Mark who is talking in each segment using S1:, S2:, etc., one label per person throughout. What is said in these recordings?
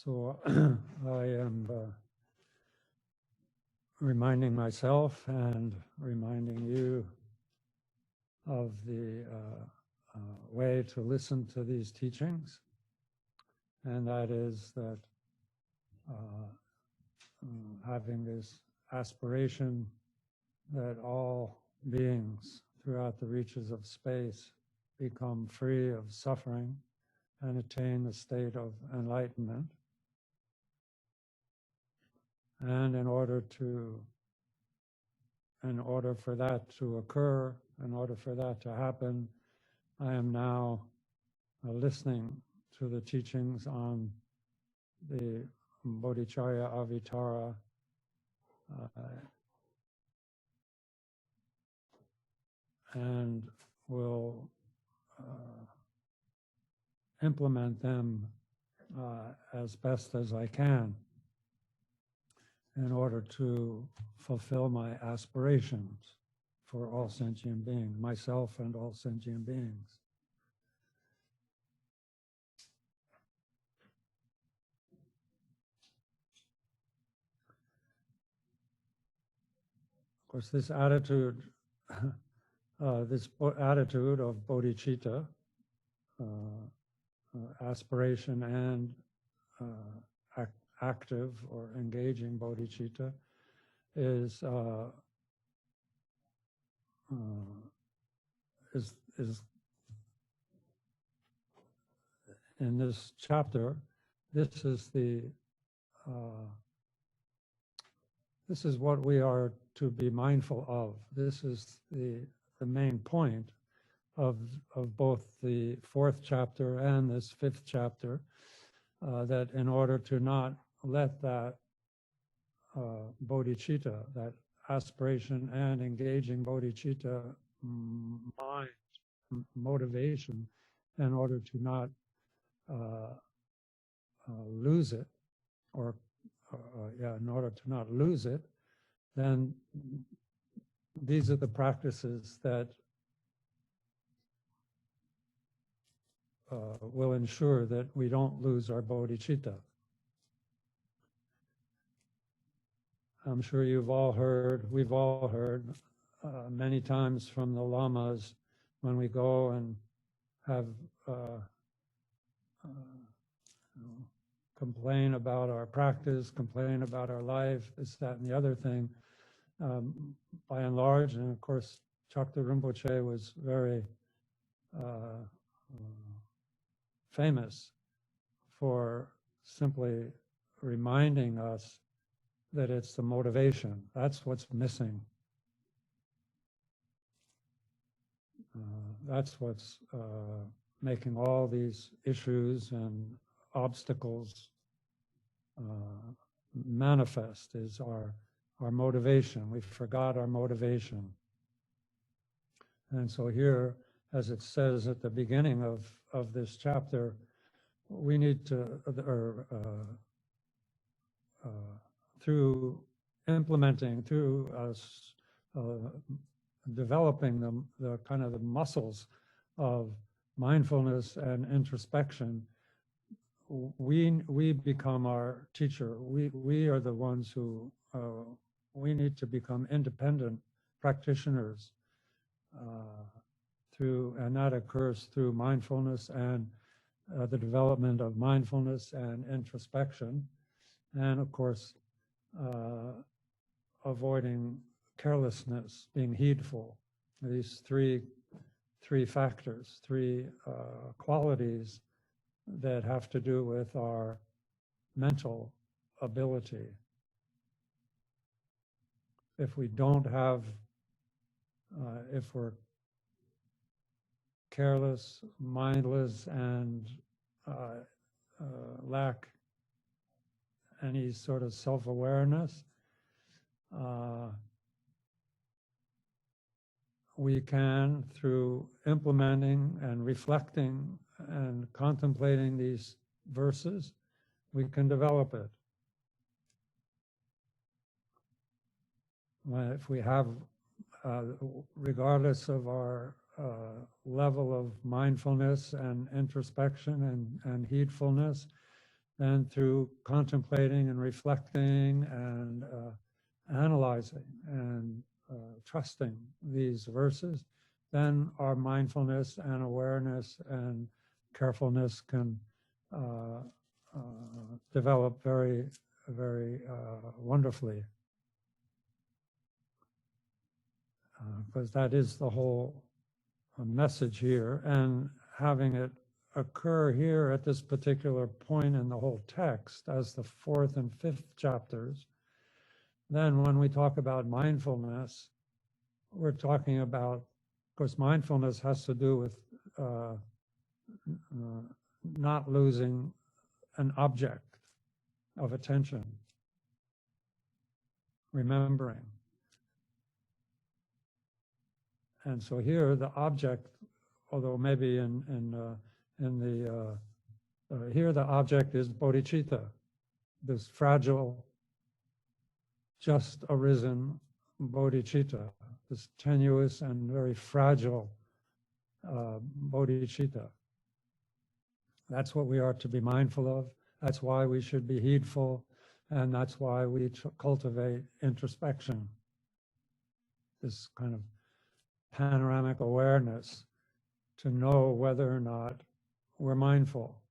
S1: So I am reminding myself and reminding you of the way to listen to these teachings, and that is that having this aspiration that all beings throughout the reaches of space become free of suffering and attain the state of enlightenment. And in order for that to occur, in order for that to happen, I am now listening to the teachings on the Bodhicharyavatara and will implement them as best as I can in order to fulfill my aspirations for all sentient beings, myself and all sentient beings. Of course, this attitude, attitude of bodhicitta, aspiration and active or engaging bodhicitta, is in this chapter. This is what we are to be mindful of. This is the main point of both the 4th chapter and this 5th chapter, that in order to not let that bodhicitta, that aspiration and engaging bodhicitta mind, motivation, in order to not lose it, in order to not lose it, then these are the practices that will ensure that we don't lose our bodhicitta. I'm sure we've all heard many times from the lamas when we go and have complain about our practice, complain about our life, this, that, and the other thing. By and large, and of course, Chakta Rinpoche was very famous for simply reminding us that it's the motivation. That's what's missing. That's what's making all these issues and obstacles manifest, is our motivation. We forgot our motivation. And so here, as it says at the beginning of this chapter, we need to, through implementing, through us developing the kind of the muscles of mindfulness and introspection, we become our teacher. We are the ones who, we need to become independent practitioners and that occurs through mindfulness and the development of mindfulness and introspection, and of course, avoiding carelessness, being heedful. These three factors, three qualities that have to do with our mental ability. If we don't have, if we're careless, mindless, and lack any sort of self-awareness, we can, through implementing and reflecting and contemplating these verses, we can develop it. If we have, regardless of our level of mindfulness and introspection and heedfulness, then through contemplating and reflecting and analyzing and trusting these verses, then our mindfulness and awareness and carefulness can develop very, very wonderfully. Because that is the whole message here, and having it occur here at this particular point in the whole text as the 4th and 5th chapters. Then when we talk about mindfulness, we're talking about, of course, mindfulness has to do with not losing an object of attention, remembering. And so here the object, although maybe here the object is bodhicitta, this fragile, just arisen bodhicitta, this tenuous and very fragile bodhicitta. That's what we are to be mindful of. That's why we should be heedful, and that's why we cultivate introspection, this kind of panoramic awareness to know whether or not we're mindful,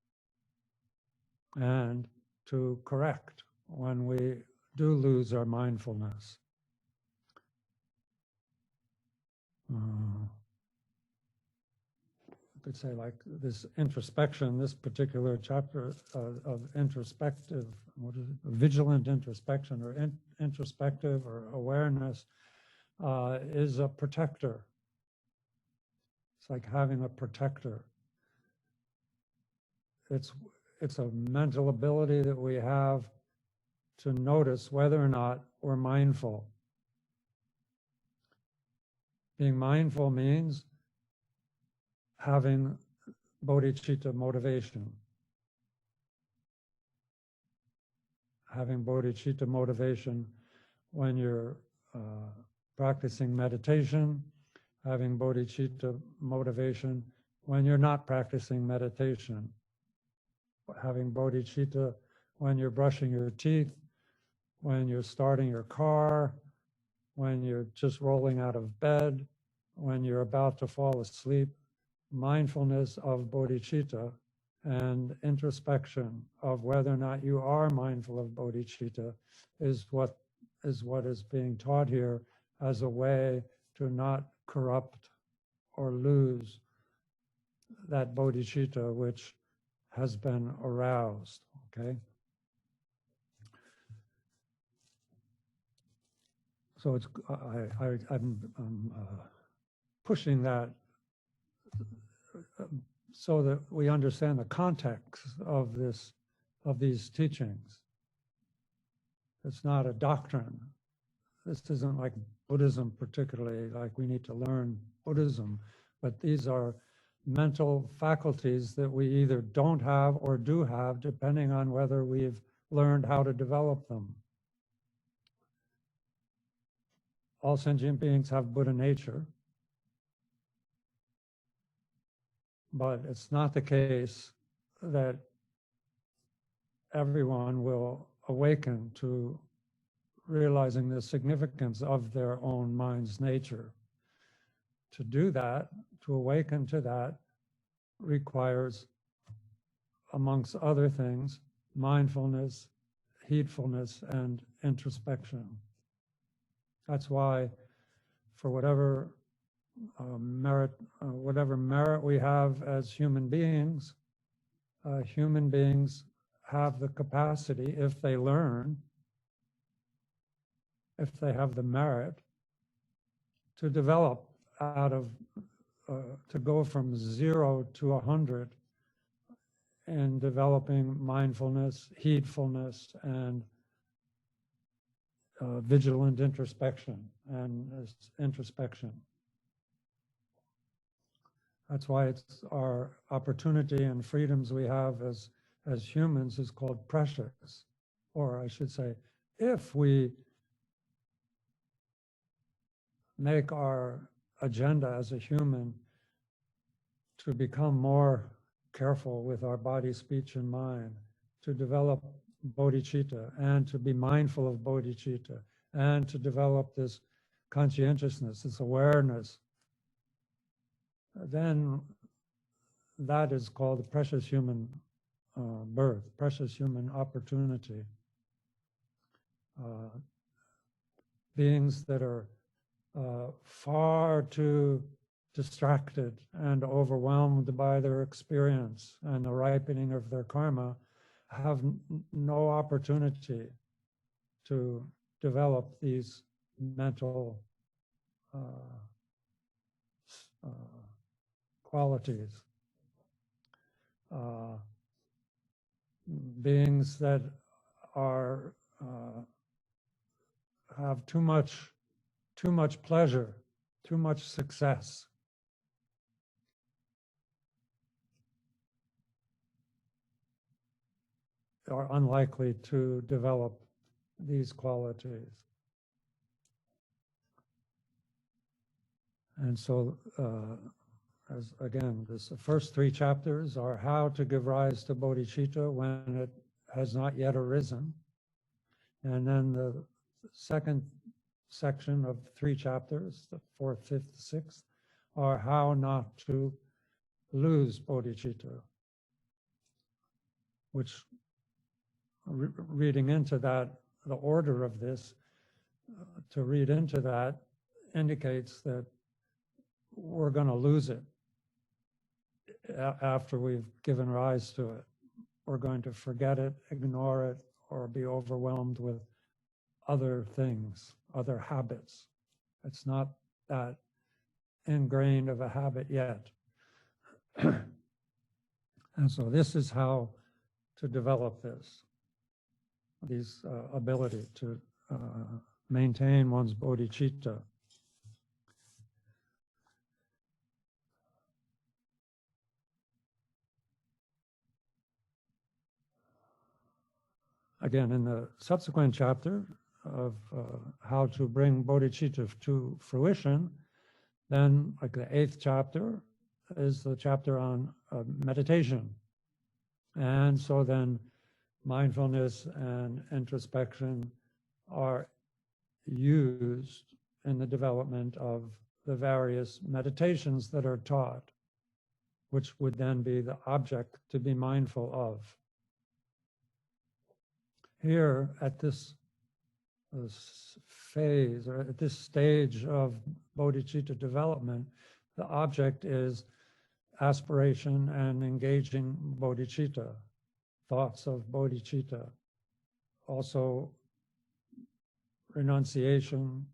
S1: and to correct when we do lose our mindfulness. I could say, like, this introspection, this particular chapter of introspective, what is it, vigilant introspection or introspective or awareness is a protector. It's like having a protector. It's a mental ability that we have to notice whether or not we're mindful. Being mindful means having bodhicitta motivation. Having bodhicitta motivation when you're practicing meditation, having bodhicitta motivation when you're not practicing meditation, having bodhicitta when you're brushing your teeth, when you're starting your car, when you're just rolling out of bed, when you're about to fall asleep. Mindfulness of bodhicitta and introspection of whether or not you are mindful of bodhicitta is what is being taught here as a way to not corrupt or lose that bodhicitta which has been aroused, okay? So it's I'm pushing that so that we understand the context of these teachings. It's not a doctrine. This isn't like Buddhism particularly, like we need to learn Buddhism, but these are mental faculties that we either don't have or do have, depending on whether we've learned how to develop them. All sentient beings have Buddha nature, but it's not the case that everyone will awaken to realizing the significance of their own mind's nature. To do that, to awaken to that, requires, amongst other things, mindfulness, heedfulness, and introspection. That's why, for whatever merit we have as human beings have the capacity, if they learn, if they have the merit, to develop out of, to go from 0 to 100 in developing mindfulness, heedfulness, and vigilant introspection and introspection. That's why it's our opportunity and freedoms we have as humans is called precious. Or I should say, if we make our agenda as a human to become more careful with our body, speech, and mind, to develop bodhicitta and to be mindful of bodhicitta and to develop this conscientiousness, this awareness, then that is called the precious human birth, precious human opportunity. Beings that are far too distracted and overwhelmed by their experience and the ripening of their karma have no opportunity to develop these mental qualities. Beings that are have too much pleasure, too much success, are unlikely to develop these qualities. And so, as again, the first three chapters are how to give rise to bodhicitta when it has not yet arisen. And then the second section of 3 chapters, the 4th, 5th, 6th, are how not to lose bodhicitta, which reading into that, the order of this, to read into that indicates that we're going to lose it after we've given rise to it. We're going to forget it, ignore it, or be overwhelmed with other things, other habits. It's not that ingrained of a habit yet. And so this is how to develop these ability to maintain one's bodhicitta. Again, in the subsequent chapter of how to bring bodhicitta to fruition, then like the 8th chapter is the chapter on meditation. And so then mindfulness and introspection are used in the development of the various meditations that are taught, which would then be the object to be mindful of. Here at this phase, or at this stage of bodhicitta development, the object is aspiration and engaging bodhicitta, thoughts of bodhicitta, also renunciation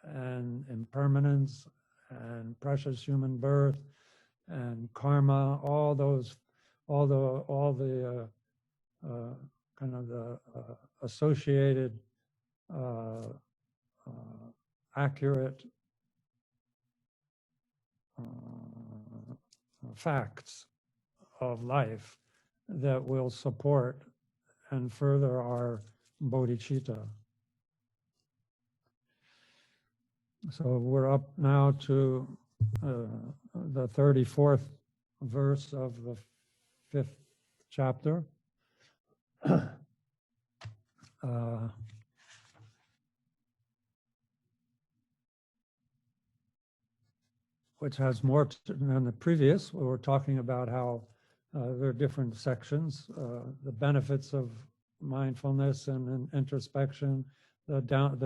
S1: and impermanence and precious human birth and karma, all the kind of the associated accurate facts of life that will support and further our bodhicitta. So we're up now to the 34th verse of the 5th chapter. Which has more than the previous. We were talking about how there are different sections, the benefits of mindfulness and introspection, the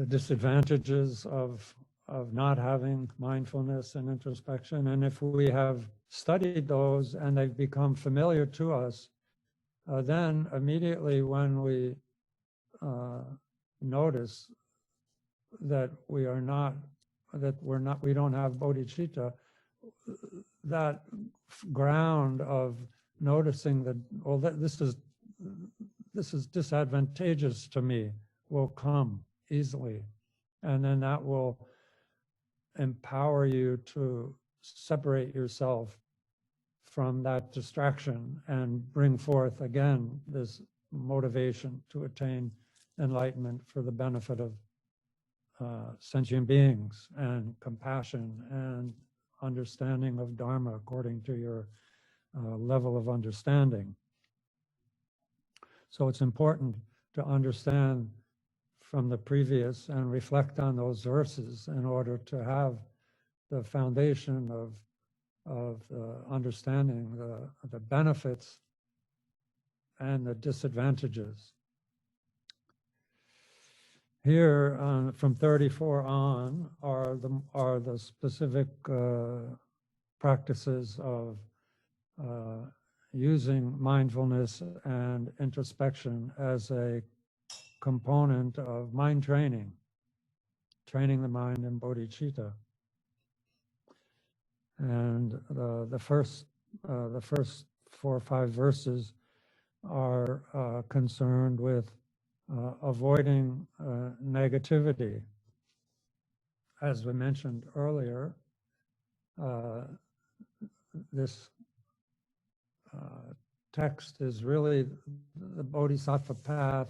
S1: disadvantages of not having mindfulness and introspection. And if we have studied those and they've become familiar to us, then immediately when we notice that we don't have bodhicitta, that ground of noticing that, well, this is disadvantageous to me, will come easily. And then that will empower you to separate yourself from that distraction and bring forth again this motivation to attain enlightenment for the benefit of sentient beings and compassion and understanding of Dharma according to your level of understanding. So it's important to understand from the previous and reflect on those verses in order to have the foundation of understanding the benefits and the disadvantages. Here, from 34 on, are the specific practices of using mindfulness and introspection as a component of mind training, training the mind in bodhicitta. And the first 4 or 5 verses are concerned with avoiding negativity. As we mentioned earlier, this text is really the Bodhisattva path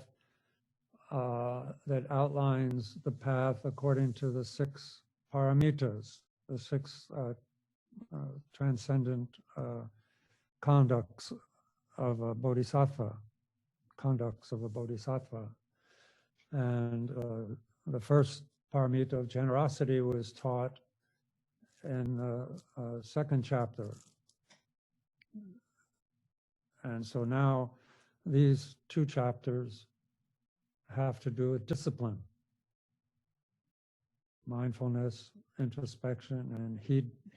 S1: that outlines the path according to the 6 paramitas, the 6 transcendent conducts of a bodhisattva, And the first paramita of generosity was taught in the 2nd chapter. And so now these 2 chapters have to do with discipline. Mindfulness, introspection, and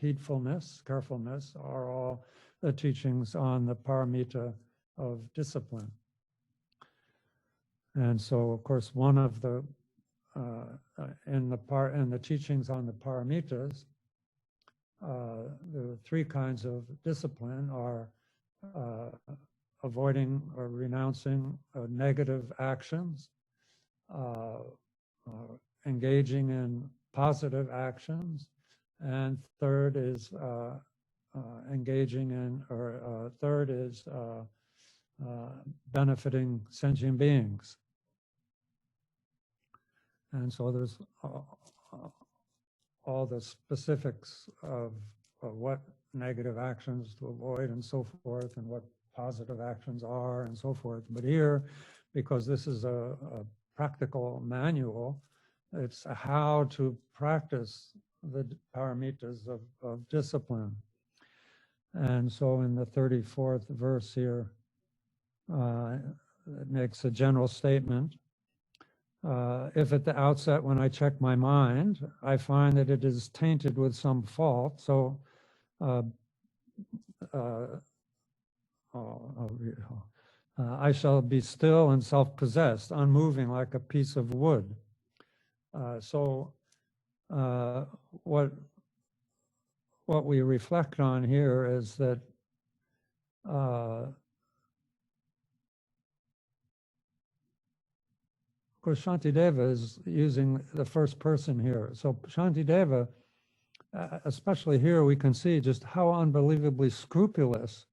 S1: heedfulness, carefulness are all the teachings on the paramita of discipline. And so, of course, one of the in the teachings on the paramitas, the 3 kinds of discipline are avoiding or renouncing negative actions, engaging in positive actions, and third is engaging in, or third is benefiting sentient beings. And so there's all the specifics of what negative actions to avoid and so forth, and what positive actions are and so forth. But here, because this is a practical manual, it's how to practice the paramitas of discipline. And so in the 34th verse here, it makes a general statement. If at the outset, when I check my mind, I find that it is tainted with some fault, so I shall be still and self-possessed, unmoving like a piece of wood. What we reflect on here is that of course, Shantideva is using the first person here. So Shantideva, especially here, we can see just how unbelievably scrupulous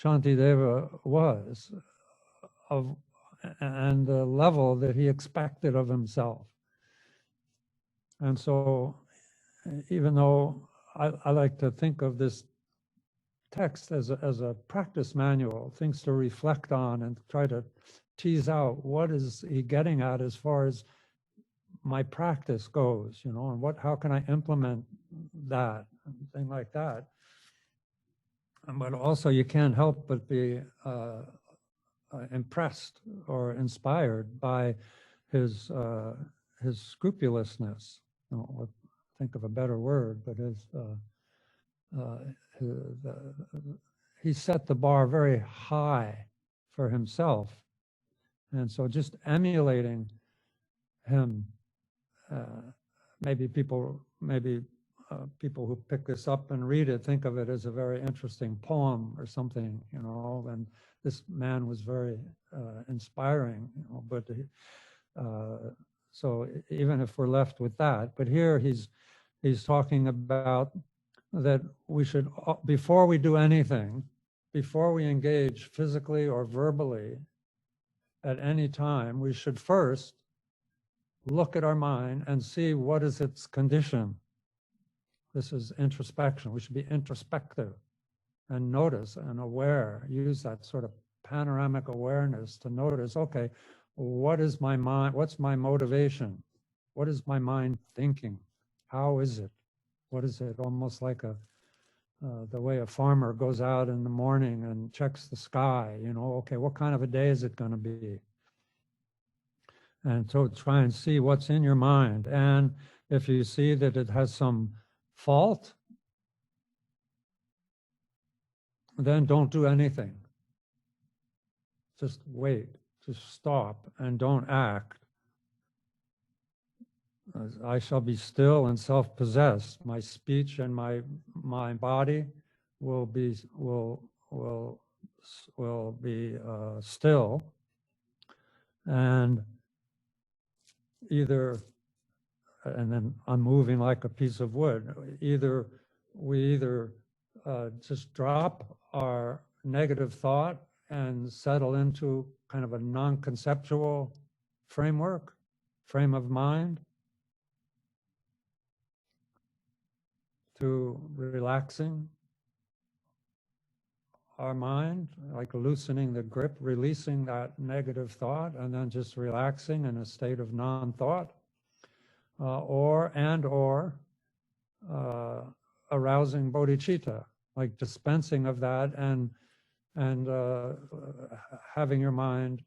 S1: Shantideva was and the level that he expected of himself. And so even though I like to think of this text as a practice manual, things to reflect on and try to tease out what is he getting at as far as my practice goes, and how can I implement that, thing like that. But also you can't help but be impressed or inspired by his scrupulousness. Think of a better word, but he set the bar very high for himself. And so just emulating him, maybe people who pick this up and read it think of it as a very interesting poem or something, and this man was very inspiring, but so even if we're left with that, but here he's talking about that we should, before we do anything, before we engage physically or verbally at any time, we should first look at our mind and see what is its condition. This is introspection. We should be introspective and notice and aware. Use that sort of panoramic awareness to notice, okay, what is my mind? What's my motivation? What is my mind thinking? How is it? What is it? Almost like the way a farmer goes out in the morning and checks the sky, okay, what kind of a day is it going to be? And so try and see what's in your mind. And if you see that it has some fault, then don't do anything. Just wait, just stop and don't act. I shall be still and self-possessed. My speech and my body will be still, and and then I'm moving like a piece of wood. We just drop our negative thought and settle into kind of a non-conceptual frame of mind, to relaxing our mind, like loosening the grip, releasing that negative thought, and then just relaxing in a state of non-thought, or arousing bodhicitta, like dispensing of that and having your mind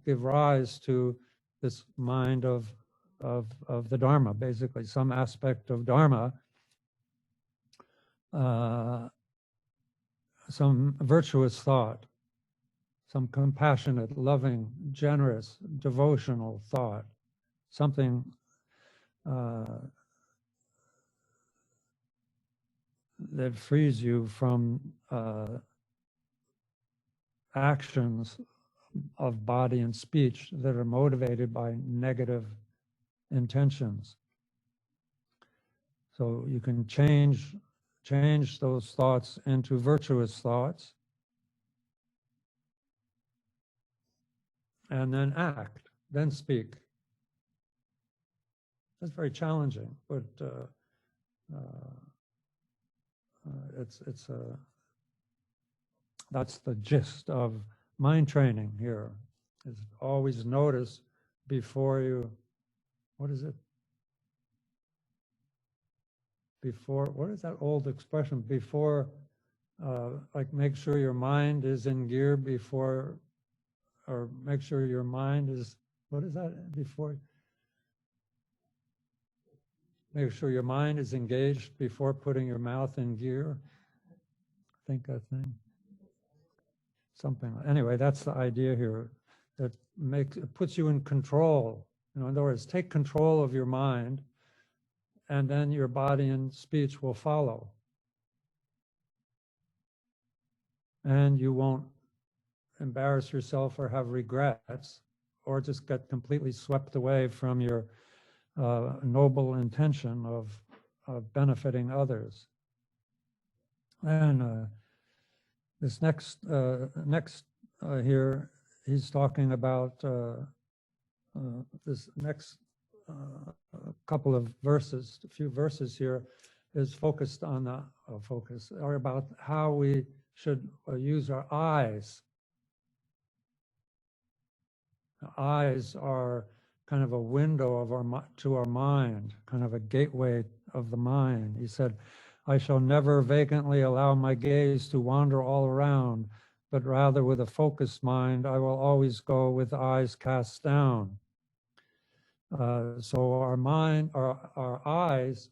S1: give rise to this mind of the Dharma, basically some aspect of Dharma, some virtuous thought, some compassionate, loving, generous, devotional thought, something that frees you from actions of body and speech that are motivated by negative intentions. So you can change those thoughts into virtuous thoughts, and then act, then speak. It's very challenging, but that's the gist of mind training here, is always notice before you, what is it? What is that old expression? Before, like make sure your mind is in gear before, or make sure your mind is, what is that? Before, make sure your mind is engaged before putting your mouth in gear. I think that thing. Something. Anyway, that's the idea here. That it puts you in control. In other words, take control of your mind, and then your body and speech will follow. And you won't embarrass yourself or have regrets, or just get completely swept away from your noble intention of benefiting others. And this next here, he's talking about this next couple of verses, a few verses here, is focused on are about how we should use our eyes. Eyes are kind of a window to our mind, kind of a gateway of the mind. He said, I shall never vacantly allow my gaze to wander all around, but rather with a focused mind, I will always go with eyes cast down. So our mind, our eyes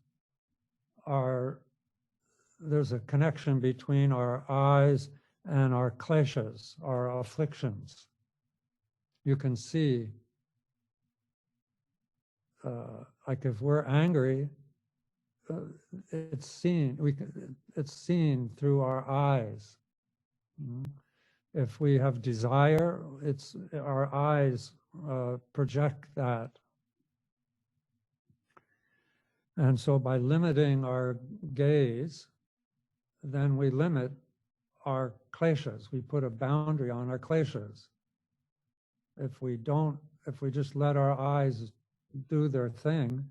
S1: there's a connection between our eyes and our kleshas, our afflictions. You can see, like if we're angry, it's seen through our eyes. If we have desire, our eyes project that. And so by limiting our gaze, then we limit our kleshas. We put a boundary on our kleshas. If we just let our eyes do their thing,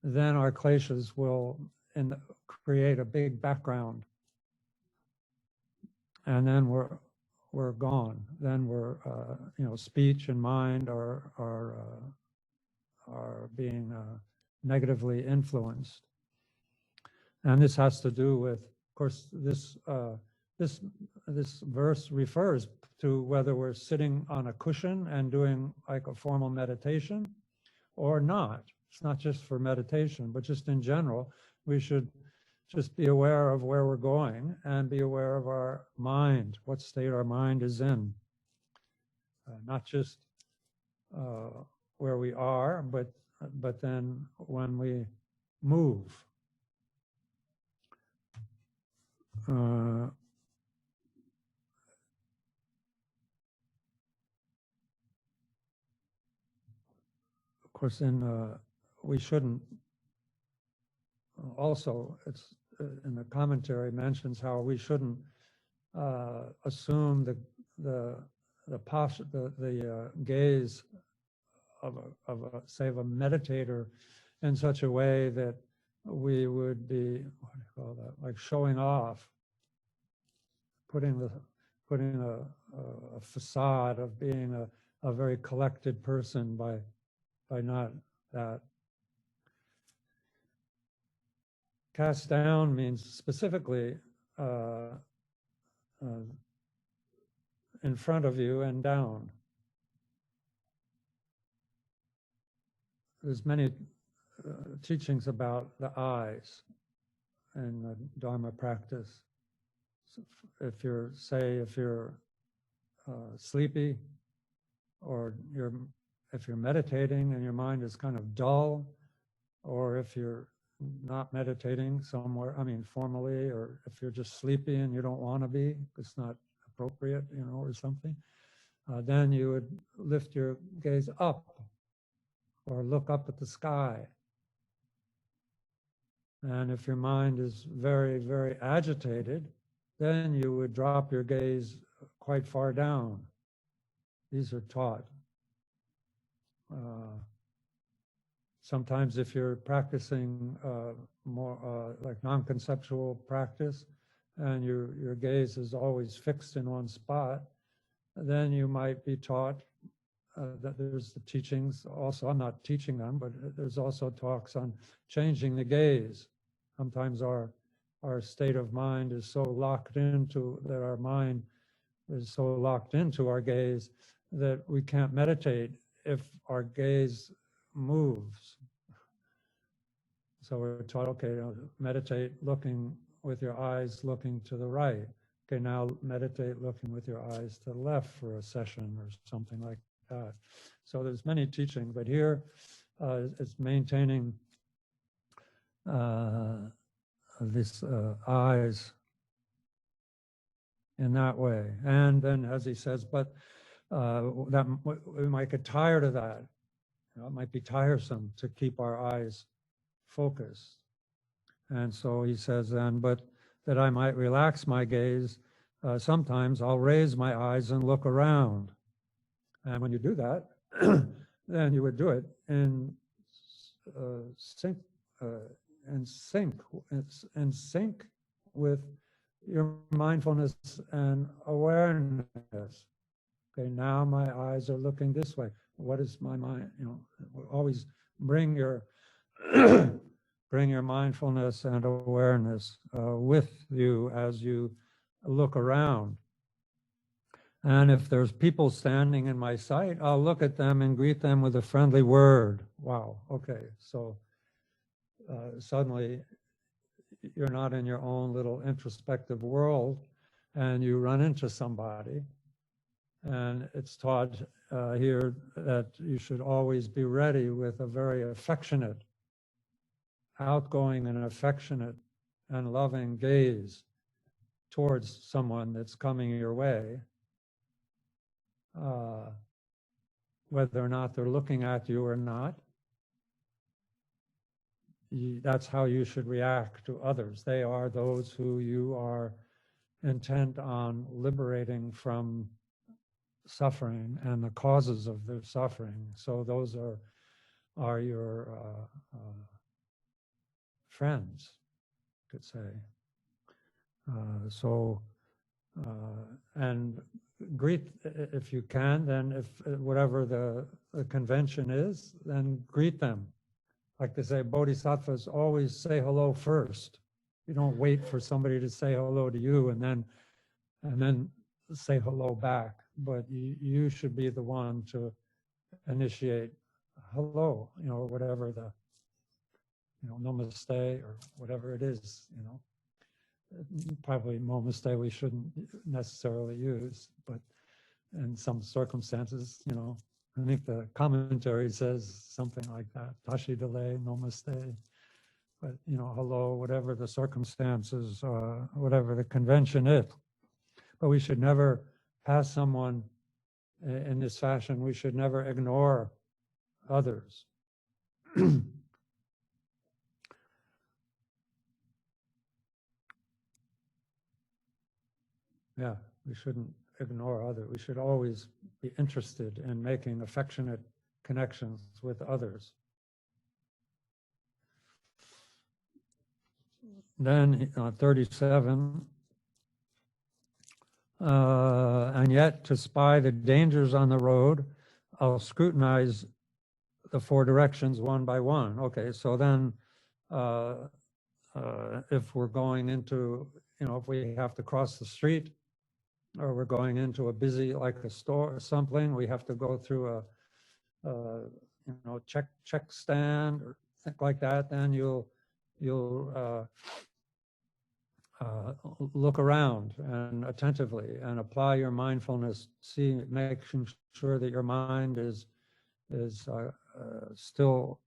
S1: then our kleshas will create a big background, and then we're gone. Then we're speech and mind are being negatively influenced, and this has to do with, of course, this verse refers to whether we're sitting on a cushion and doing like a formal meditation or not. It's not just for meditation, but just in general, we should just be aware of where we're going and be aware of our mind, what state our mind is in. Not just where we are, but then when we move. Of course, we shouldn't. Also, it's in the commentary mentions how we shouldn't assume the gaze of a meditator in such a way that we would be, what do you call that, like showing off, putting a facade of being a very collected person by not that. Cast down means specifically in front of you and down. There's many teachings about the eyes in the Dharma practice. So if you're sleepy, or if you're meditating and your mind is kind of dull, or if you're not meditating somewhere, formally, or if you're just sleepy and you don't want to be, it's not appropriate, or something, then you would lift your gaze up or look up at the sky. And if your mind is very, very agitated, then you would drop your gaze quite far down. These are taught. Sometimes if you're practicing more like non-conceptual practice, and your gaze is always fixed in one spot, then you might be taught that there's the teachings also. I'm not teaching them, but there's also talks on changing the gaze. Sometimes our state of mind is so locked into, that our mind is so locked into our gaze that we can't meditate if our gaze moves. So we're taught, okay, meditate looking with your eyes looking to the right. Okay, now meditate looking with your eyes to the left for a session or something like that. So there's many teachings, but here it's maintaining this eyes in that way. And then, as he says, but that we might get tired of that. It might be tiresome to keep our eyes focused. And so he says then, but that I might relax my gaze, sometimes I'll raise my eyes and look around. And when you do that, then you would do it in sync with your mindfulness and awareness. Okay, now my eyes are looking this way. What is my mind? Always bring your bring your mindfulness and awareness with you as you look around. And if there's people standing in my sight, I'll look at them and greet them with a friendly word. Wow, okay, so suddenly you're not in your own little introspective world and you run into somebody. And it's taught here that you should always be ready with a very affectionate, outgoing and affectionate and loving gaze towards someone that's coming your way. Whether or not they're looking at you or not, that's how you should react to others. They are those who you are intent on liberating from suffering and the causes of their suffering. So those are your friends. could say. And greet, if you can, then if whatever the convention is, then greet them. Like they say, bodhisattvas always say hello first. You don't wait for somebody to say hello to you and then say hello back. But you should be the one to initiate hello, whatever the, namaste or whatever it is, Probably namaste we shouldn't necessarily use, but in some circumstances, I think the commentary says something like that, tashi delay, namaste. But, hello, whatever the circumstances, whatever the convention is. But we should never pass someone in this fashion. We should never ignore others. Yeah, we shouldn't ignore others. We should always be interested in making affectionate connections with others. Then 37, and yet to spy the dangers on the road, I'll scrutinize the four directions one by one. Okay, so then if we're going into, if we have to cross the street, or we're going into a busy, like a store or something, we have to go through a check stand or things like that, then you'll look around and attentively and apply your mindfulness, making sure that your mind is still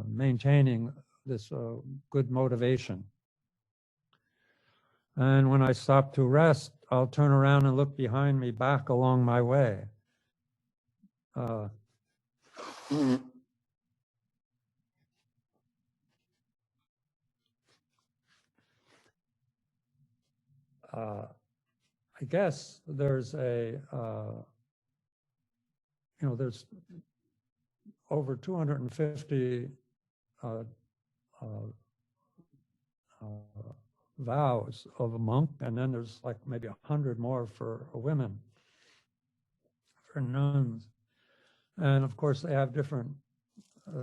S1: maintaining this good motivation. And when I stop to rest, I'll turn around and look behind me back along my way. I guess there's there's over 250 vows of a monk, and then there's like maybe 100 more for women, for nuns. And of course they have different,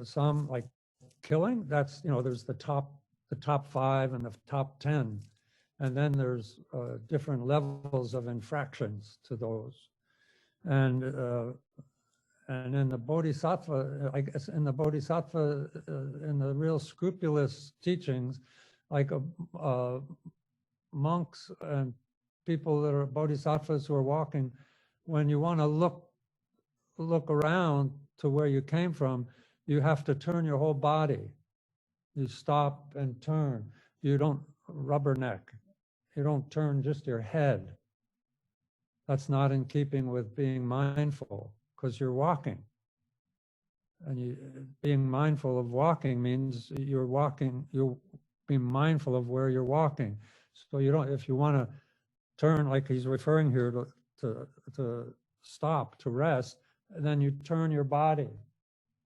S1: some like killing, that's, there's the top 5 and the top 10. And then there's different levels of infractions to those. And in the Bodhisattva, I guess in the Bodhisattva, in the real scrupulous teachings, like monks and people that are bodhisattvas who are walking, when you want to look around to where you came from, you have to turn your whole body. You stop and turn. You don't rubberneck. You don't turn just your head. That's not in keeping with being mindful, because you're walking. And being mindful of walking means you're being mindful of where you're walking. So you don't, if you want to turn, like he's referring here to stop, to rest, and then you turn your body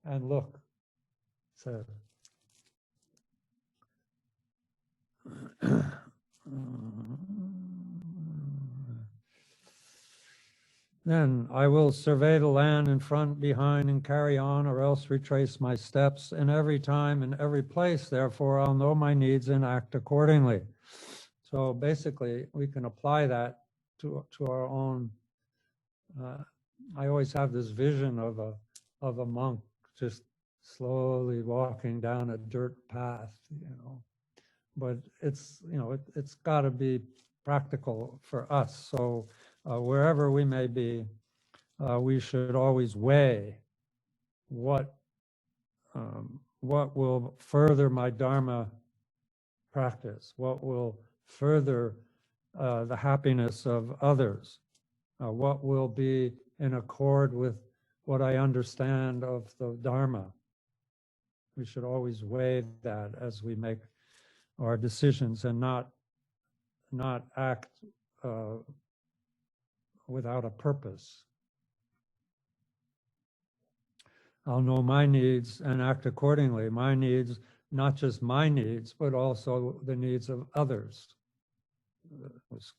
S1: and look. So then I will survey the land in front, behind, and carry on, or else retrace my steps. In every time, in every place, therefore, I'll know my needs and act accordingly. So basically, we can apply that to our own. I always have this vision of a monk just slowly walking down a dirt path, But it's it's got to be practical for us. So wherever we may be, we should always weigh what will further my Dharma practice, what will further the happiness of others, what will be in accord with what I understand of the Dharma. We should always weigh that as we make our decisions and not act without a purpose. I'll know my needs and act accordingly. My needs not just my needs, but also the needs of others. It was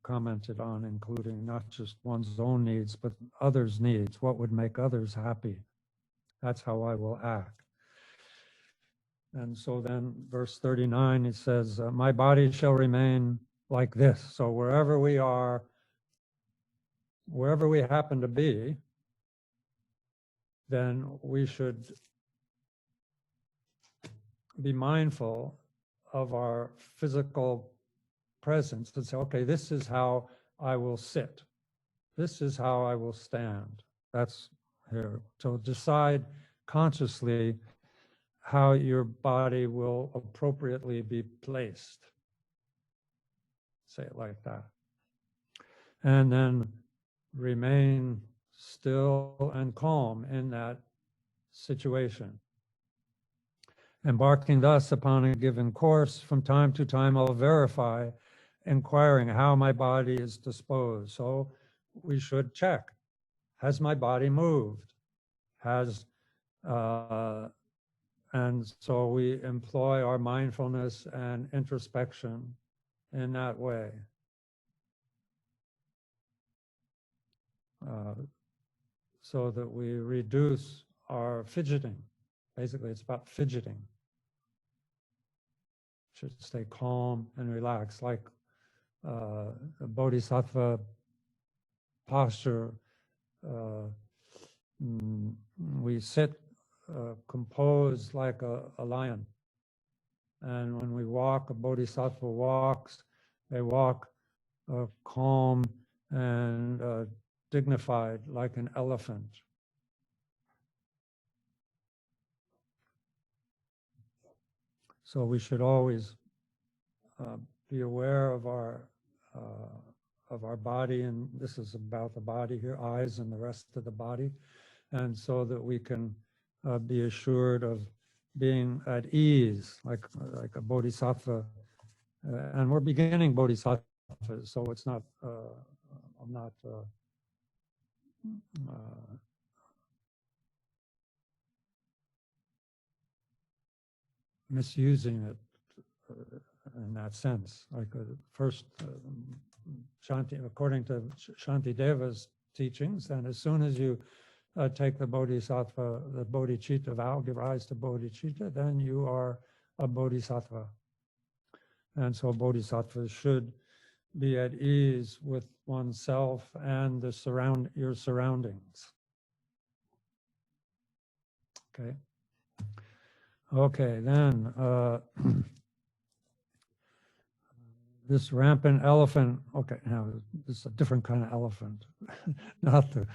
S1: commented on, including not just one's own needs, but others' needs. What would make others happy? That's how I will act. And so then verse 39, it says, my body shall remain like this. So wherever we are, wherever we happen to be, then we should be mindful of our physical presence and say, okay, this is how I will sit. This is how I will stand. That's here. So decide consciously how your body will appropriately be placed. Say it like that. And then remain still and calm in that situation. Embarking thus upon a given course, from time to time I'll verify, inquiring how my body is disposed. So we should check. Has my body moved? And so we employ our mindfulness and introspection in that way. So that we reduce our fidgeting. Basically, it's about fidgeting. Should stay calm and relaxed, like a bodhisattva posture. We sit composed like a lion. And when we walk, a bodhisattva walks, they walk calm and dignified like an elephant. So we should always be aware of our body, and this is about the body here, eyes and the rest of the body, and so that we can be assured of being at ease, like a bodhisattva. And we're beginning bodhisattva, so it's not. I'm not. Misusing it in that sense. Like first, Shanti, according to Shantideva's teachings, and as soon as you take the bodhisattva, the bodhicitta vow, give rise to bodhicitta, then you are a bodhisattva. And so bodhisattvas should be at ease with oneself and your surroundings. Okay. Okay, then this rampant elephant, okay, now this is a different kind of elephant, not the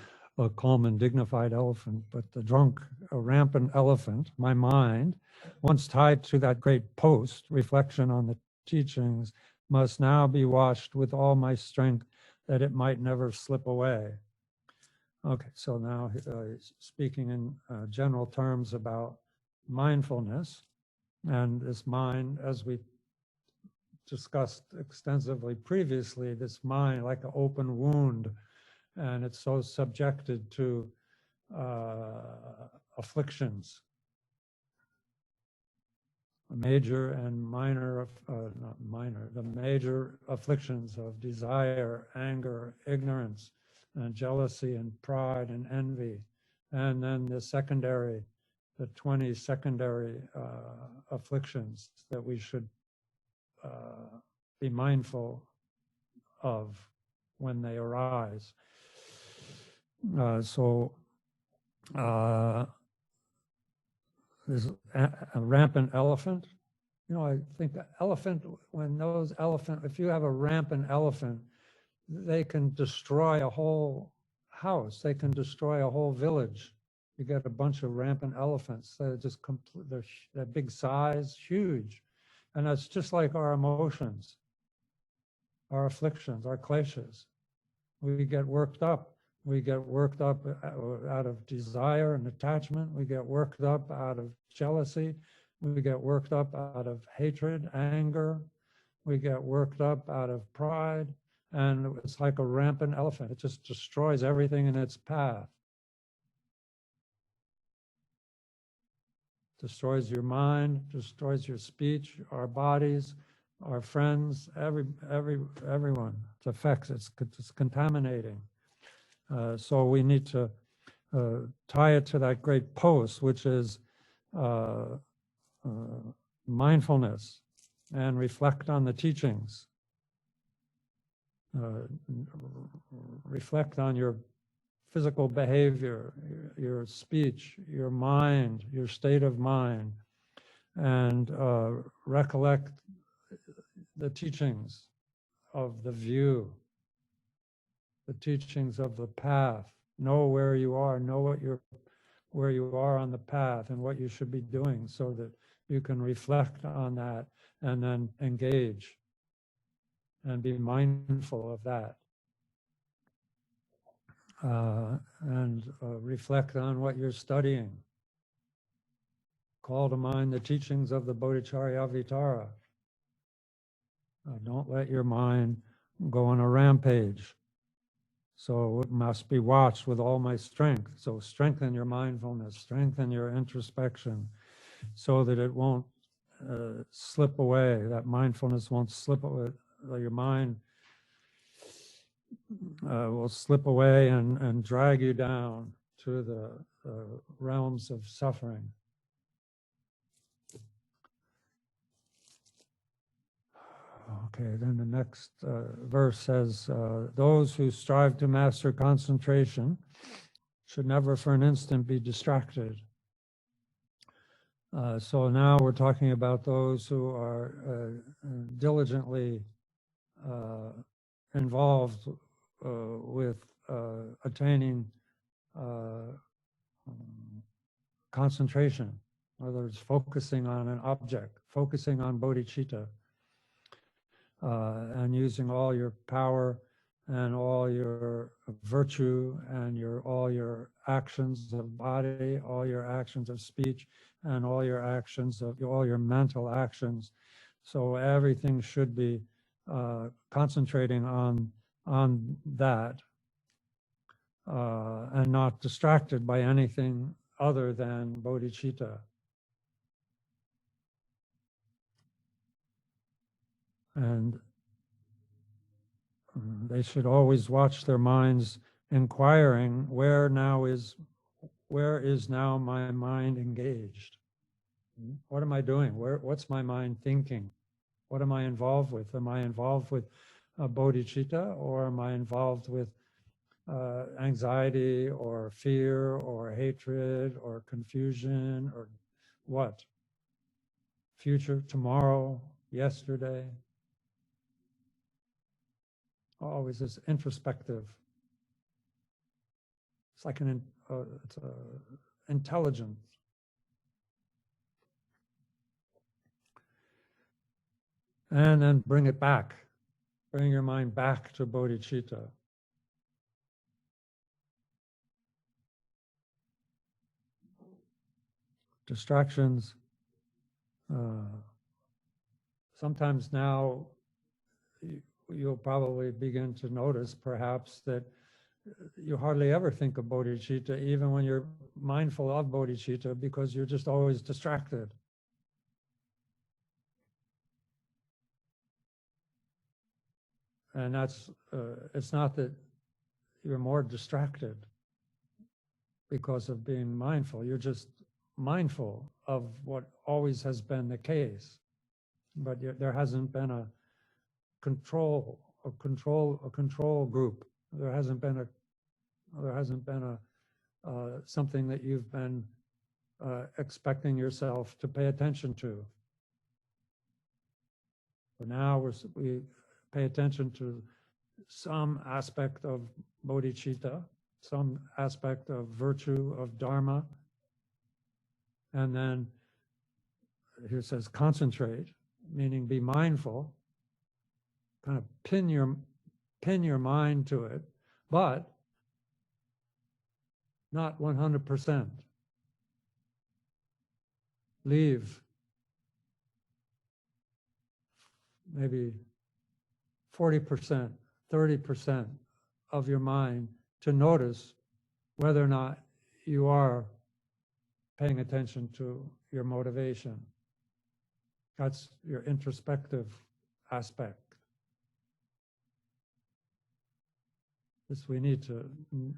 S1: calm and dignified elephant, but the drunk, rampant elephant, my mind, once tied to that great post, reflection on the teachings, must now be washed with all my strength that it might never slip away. Okay, so now speaking in general terms about mindfulness, and this mind, as we discussed extensively previously, this mind like an open wound, and it's so subjected to afflictions, major and minor, not minor, the major afflictions of desire, anger, ignorance, and jealousy, and pride, and envy, and then the secondary, the 20 secondary afflictions that we should be mindful of when they arise. There's a rampant elephant. You know, I think the elephant, if you have a rampant elephant, they can destroy a whole house. They can destroy a whole village. You get a bunch of rampant elephants. They're just they're big size, huge. And that's just like our emotions, our afflictions, our kleshas. We get worked up. We get worked up out of desire and attachment. We get worked up out of jealousy. We get worked up out of hatred, anger. We get worked up out of pride. And it's like a rampant elephant. It just destroys everything in its path. Destroys your mind, destroys your speech, our bodies, our friends, everyone. It affects, it's contaminating. So we need to tie it to that great post, which is mindfulness, and reflect on the teachings. Reflect on your physical behavior, your speech, your mind, your state of mind, and recollect the teachings of the view, the teachings of the path. Know where you are, know where you are on the path and what you should be doing, so that you can reflect on that and then engage and be mindful of that. And reflect on what you're studying. Call to mind the teachings of the Bodhicharyavatara. Don't let your mind go on a rampage. So it must be watched with all my strength. So strengthen your mindfulness, strengthen your introspection, so that it won't slip away, that mindfulness won't slip away, your mind will slip away and drag you down to the realms of suffering. Okay, then the next verse says, those who strive to master concentration should never for an instant be distracted. So now we're talking about those who are diligently involved with attaining concentration. In other words, focusing on an object, focusing on bodhicitta, and using all your power and all your virtue and all your actions of body, all your actions of speech, and all your actions of all your mental actions. So everything should be concentrating on that and not distracted by anything other than bodhicitta. And they should always watch their minds inquiring, where is now my mind engaged? What am I doing? What's my mind thinking? What am I involved with? Am I involved with bodhicitta, or am I involved with anxiety or fear or hatred or confusion, or what? Future, tomorrow, yesterday? Always this introspective. It's like it's intelligence. And then bring it back. Bring your mind back to bodhicitta. Distractions. Sometimes now you'll probably begin to notice perhaps that you hardly ever think of bodhicitta, even when you're mindful of bodhicitta, because you're just always distracted. And that's, it's not that you're more distracted because of being mindful. You're just mindful of what always has been the case, but there hasn't been a control group. There hasn't been something that you've been expecting yourself to pay attention to. But now we pay attention to some aspect of bodhicitta, some aspect of virtue, of dharma, and then here it says concentrate, meaning be mindful, kind of pin your mind to it, but not 100%. Leave maybe 40%, 30% of your mind to notice whether or not you are paying attention to your motivation. That's your introspective aspect. This we need to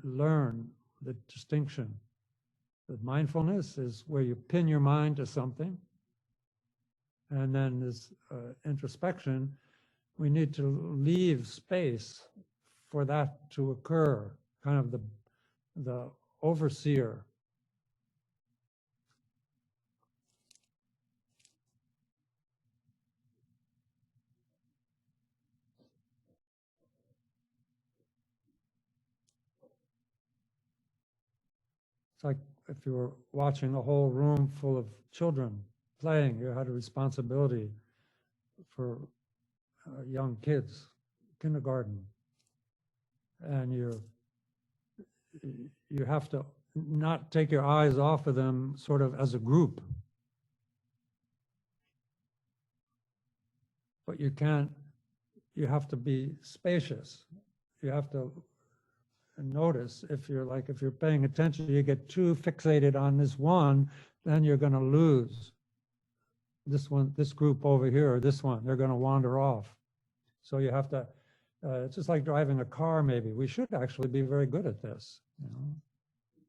S1: learn the distinction. That mindfulness is where you pin your mind to something, and then this introspection, we need to leave space for that to occur, kind of the overseer. It's like if you were watching a whole room full of children playing, you had a responsibility for young kids, kindergarten, and you have to not take your eyes off of them sort of as a group. But you can't, you have to be spacious. You have to notice if you're paying attention, you get too fixated on this one, then you're going to lose this one, this group over here, or this one, they're going to wander off. So you have to, it's just like driving a car maybe. We should actually be very good at this. You know?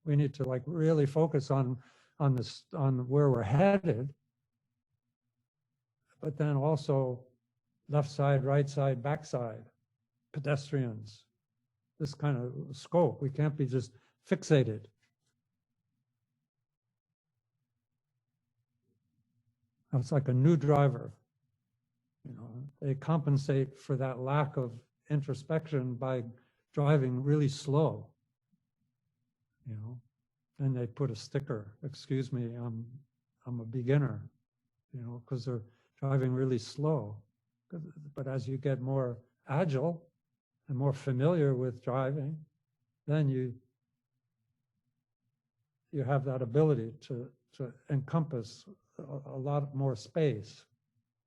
S1: We need to like really focus on where we're headed, but then also left side, right side, back side, pedestrians, this kind of scope. We can't be just fixated. It's like a new driver. You know, they compensate for that lack of introspection by driving really slow. You know, and they put a sticker, excuse me, I'm a beginner, you know, because they're driving really slow. But as you get more agile and more familiar with driving, then you have that ability to encompass a lot more space,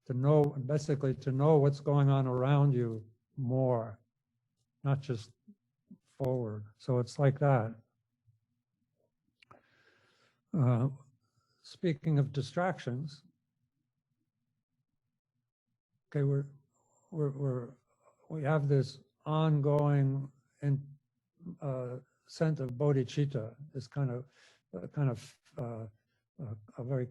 S1: to know, basically to know what's going on around you more, not just forward. So it's like that. Speaking of distractions, okay, we have this ongoing sense of bodhicitta, this kind of a very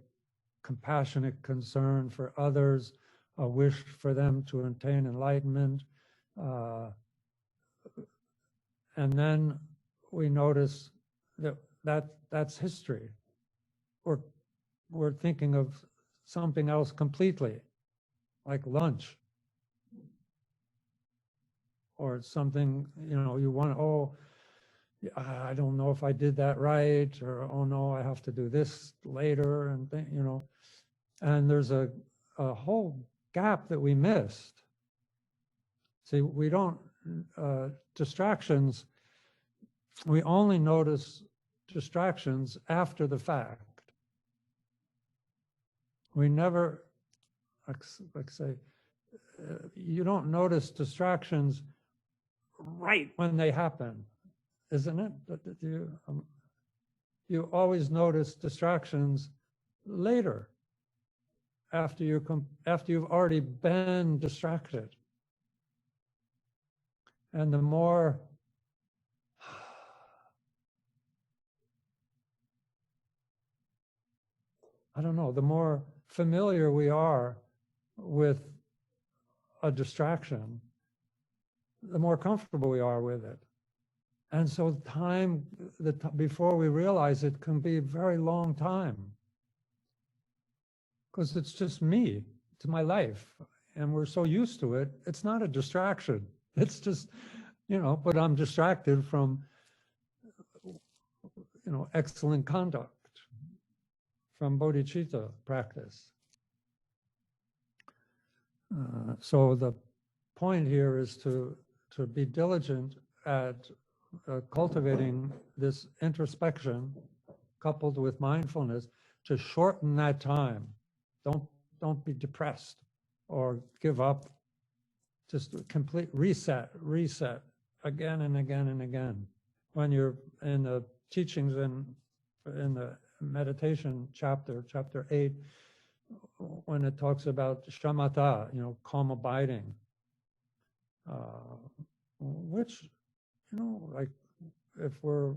S1: compassionate concern for others, a wish for them to attain enlightenment, and then we notice that's history. We're thinking of something else completely, like lunch, or something, you know, you want, oh, I don't know if I did that right, or oh no, I have to do this later, and you know, and there's a whole gap that we missed. See, we don't, distractions, we only notice distractions after the fact. We never, like say, you don't notice distractions right when they happen, isn't it? You always notice distractions later, after you've already been distracted. And the more I don't know, the more familiar we are with a distraction, the more comfortable we are with it. And so time, before we realize it, can be a very long time. Because it's just me, it's my life. And we're so used to it, it's not a distraction. It's just, you know, but I'm distracted from, you know, excellent conduct, from bodhicitta practice. So the point here is to be diligent at cultivating this introspection coupled with mindfulness to shorten that time. Don't be depressed or give up. Just a complete reset again and again and again. When you're in the teachings in the meditation chapter, chapter 8, when it talks about shamatha, calm abiding, which, like if we're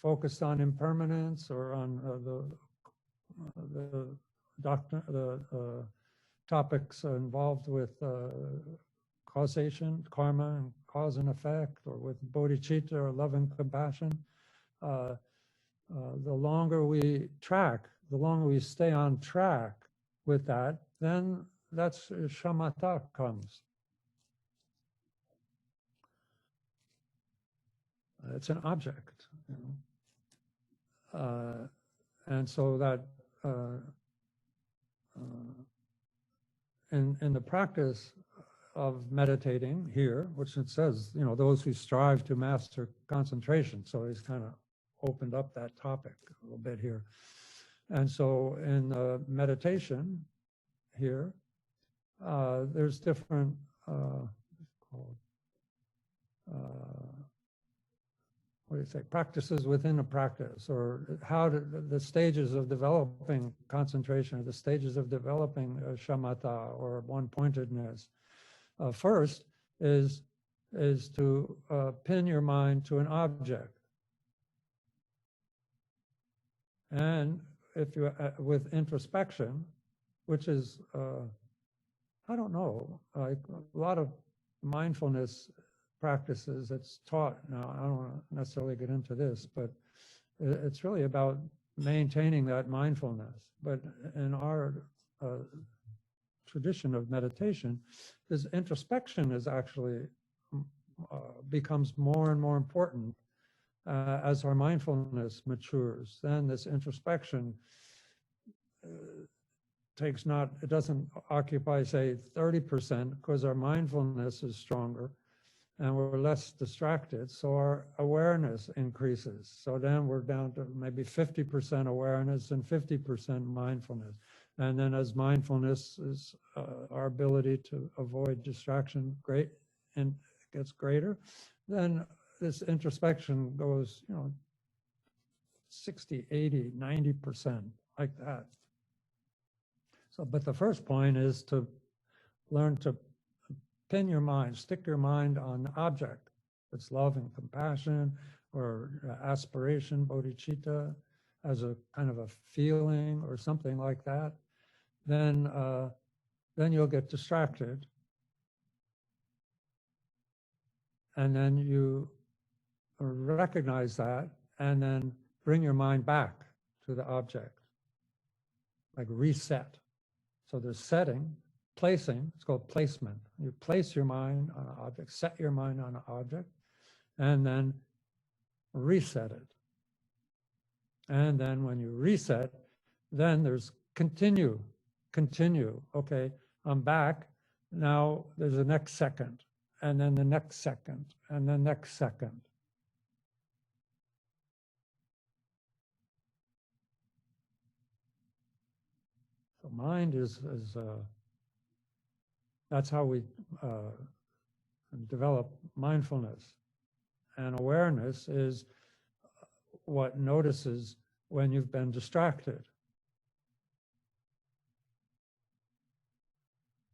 S1: focused on impermanence or on the doctrine, the topics involved with causation, karma, and cause and effect, or with bodhicitta or love and compassion, the longer we stay on track with that, then that's shamatha comes. It's an object, and so that in the practice of meditating here, which it says, those who strive to master concentration. So he's kind of opened up that topic a little bit here. And so in meditation here, there's different practices within a practice, or how the stages of developing concentration, or the stages of developing shamatha or one-pointedness. First is to pin your mind to an object. And if you, with introspection, which is, I don't know, like a lot of mindfulness practices it's taught. Now, I don't want to necessarily get into this, but it's really about maintaining that mindfulness. But in our tradition of meditation, this introspection is actually becomes more and more important as our mindfulness matures. Then this introspection it doesn't occupy, say, 30%, because our mindfulness is stronger and we're less distracted, so our awareness increases. So then we're down to maybe 50% awareness and 50% mindfulness. And then as mindfulness is our ability to avoid distraction gets greater, then this introspection goes, 60, 80, 90%, like that. So, but the first point is to learn to pin your mind, stick your mind on the object. It's love and compassion, or aspiration, bodhicitta, as a kind of a feeling or something like that. Then you'll get distracted. And then you recognize that, and then bring your mind back to the object, like reset. So there's setting, placing, it's called placement. You place your mind on an object, set your mind on an object, and then reset it. And then when you reset, then there's continue. Okay, I'm back. Now there's the next second, and then the next second, and the next second. So mind is that's how we develop mindfulness. And awareness is what notices when you've been distracted.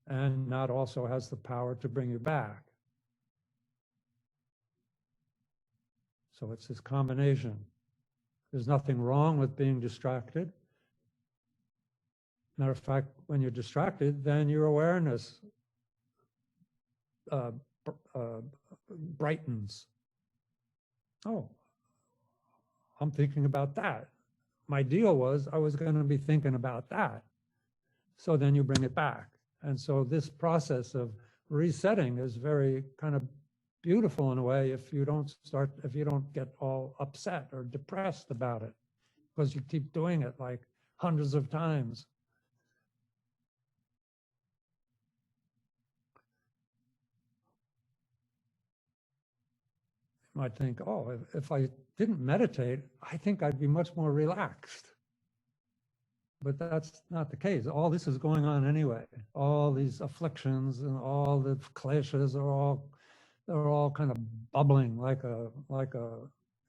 S1: And that also has the power to bring you back. So it's this combination. There's nothing wrong with being distracted. Matter of fact, when you're distracted, then your awareness brightens. Oh, I'm thinking about that. My deal was I was going to be thinking about that. So then you bring it back. And so this process of resetting is very kind of beautiful in a way if you don't get all upset or depressed about it, because you keep doing it like hundreds of times. You might think, oh, if I didn't meditate, I think I'd be much more relaxed. But that's not the case. All this is going on anyway. All these afflictions and all the clashes they're all kind of bubbling like a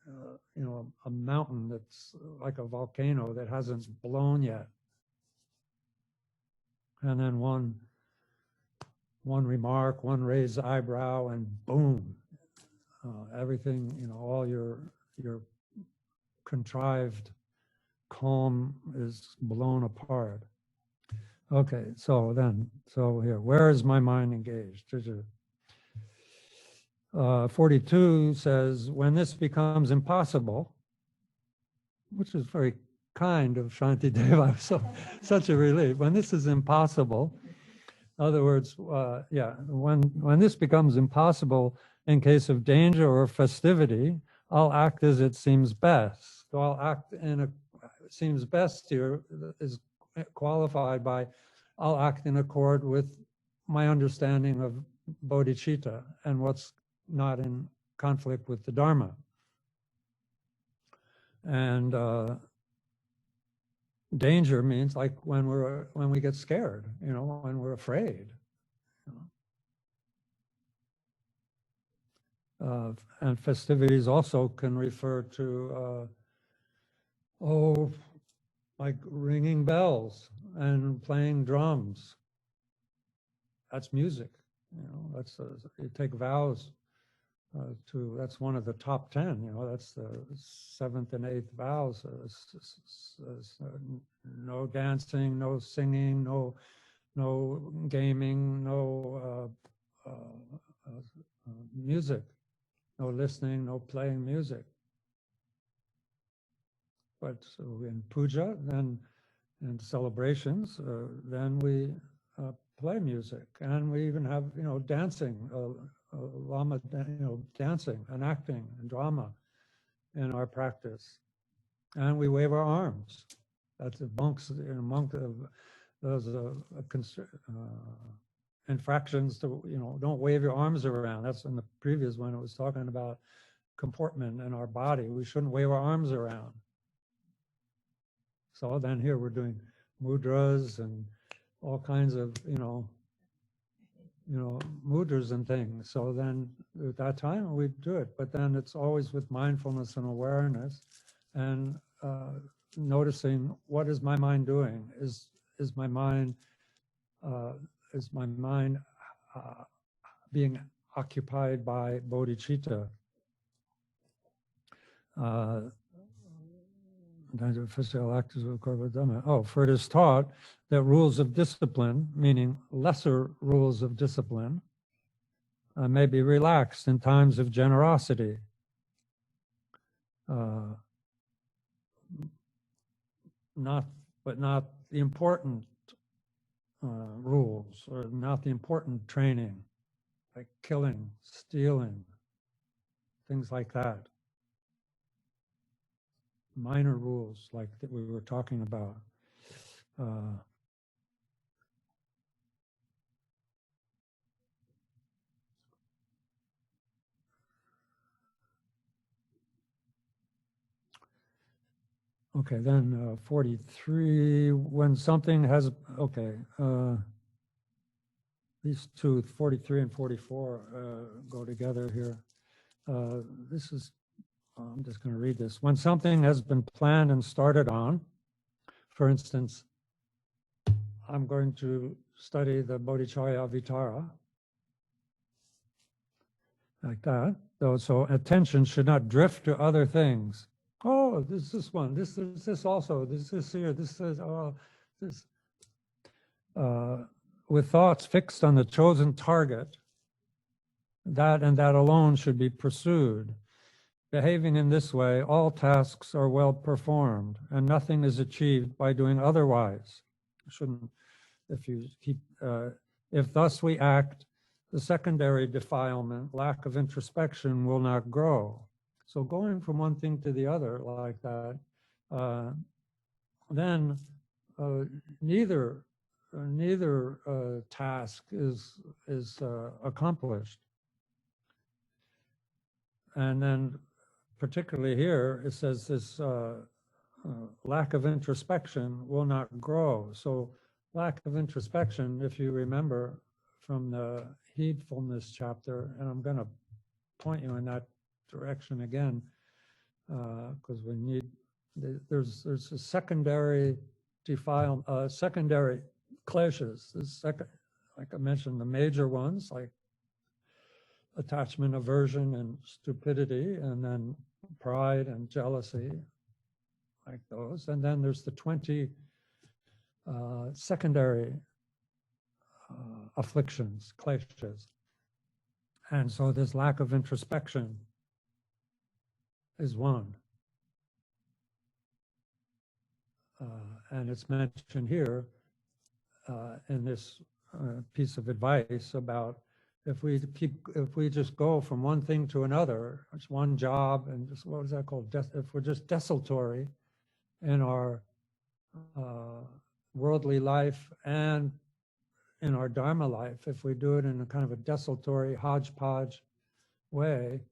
S1: a mountain that's like a volcano that hasn't blown yet. And then one remark, one raised eyebrow, and boom, everything, all your contrived calm is blown apart. Okay, so here, where is my mind engaged? 42 says, when this becomes impossible, which is very kind of Shantideva, so such a relief. When this is impossible, in other words, when this becomes impossible in case of danger or festivity, I'll act as it seems best. So I'll act seems best here is qualified by I'll act in accord with my understanding of bodhicitta and what's not in conflict with the Dharma. And danger means like when we get scared, when we're afraid. And festivities also can refer to like ringing bells and playing drums. That's music. That's you take vows that's one of the top 10. That's the 7th and 8th vows. No dancing, no singing, no gaming, no music, no listening, no playing music. But so in puja, then in celebrations, then we play music, and we even have dancing, Lama, dancing and acting and drama in our practice, and we wave our arms. That's the monks. Those infractions to don't wave your arms around. That's in the previous one. It was talking about comportment in our body. We shouldn't wave our arms around. So then here we're doing mudras and all kinds of mudras and things. So then at that time we do it, but then it's always with mindfulness and awareness, and noticing what is my mind doing. Is my mind being occupied by bodhicitta? For it is taught that rules of discipline, meaning lesser rules of discipline, may be relaxed in times of generosity. Not the important rules, or not the important training, like killing, stealing, things like that. Minor rules like that we were talking about. Okay, then 43, when something has, these two, 43 and 44, go together here. This is, I'm just going to read this. When something has been planned and started on, for instance, I'm going to study the Bodhicharyavatara, like that. So attention should not drift to other things. Oh, this one, this also, this here, this is, this. With thoughts fixed on the chosen target, that and that alone should be pursued. Behaving in this way, all tasks are well performed, and nothing is achieved by doing otherwise. Shouldn't, if thus we act, the secondary defilement, lack of introspection, will not grow. So going from one thing to the other like that, then neither task is accomplished. And then particularly here, it says this lack of introspection will not grow. So lack of introspection, if you remember from the heedfulness chapter, and I'm going to point you in that direction again, because we need, there's a secondary secondary clashes. Like I mentioned, the major ones like attachment, aversion, and stupidity, and then pride and jealousy, like those. And then there's the 20 secondary afflictions, clashes. And so this lack of introspection is one. And it's mentioned here in this piece of advice about if we just go from one thing to another, it's one job, and just, what is that called? If we're just desultory in our worldly life and in our Dharma life, if we do it in a kind of a desultory hodgepodge way,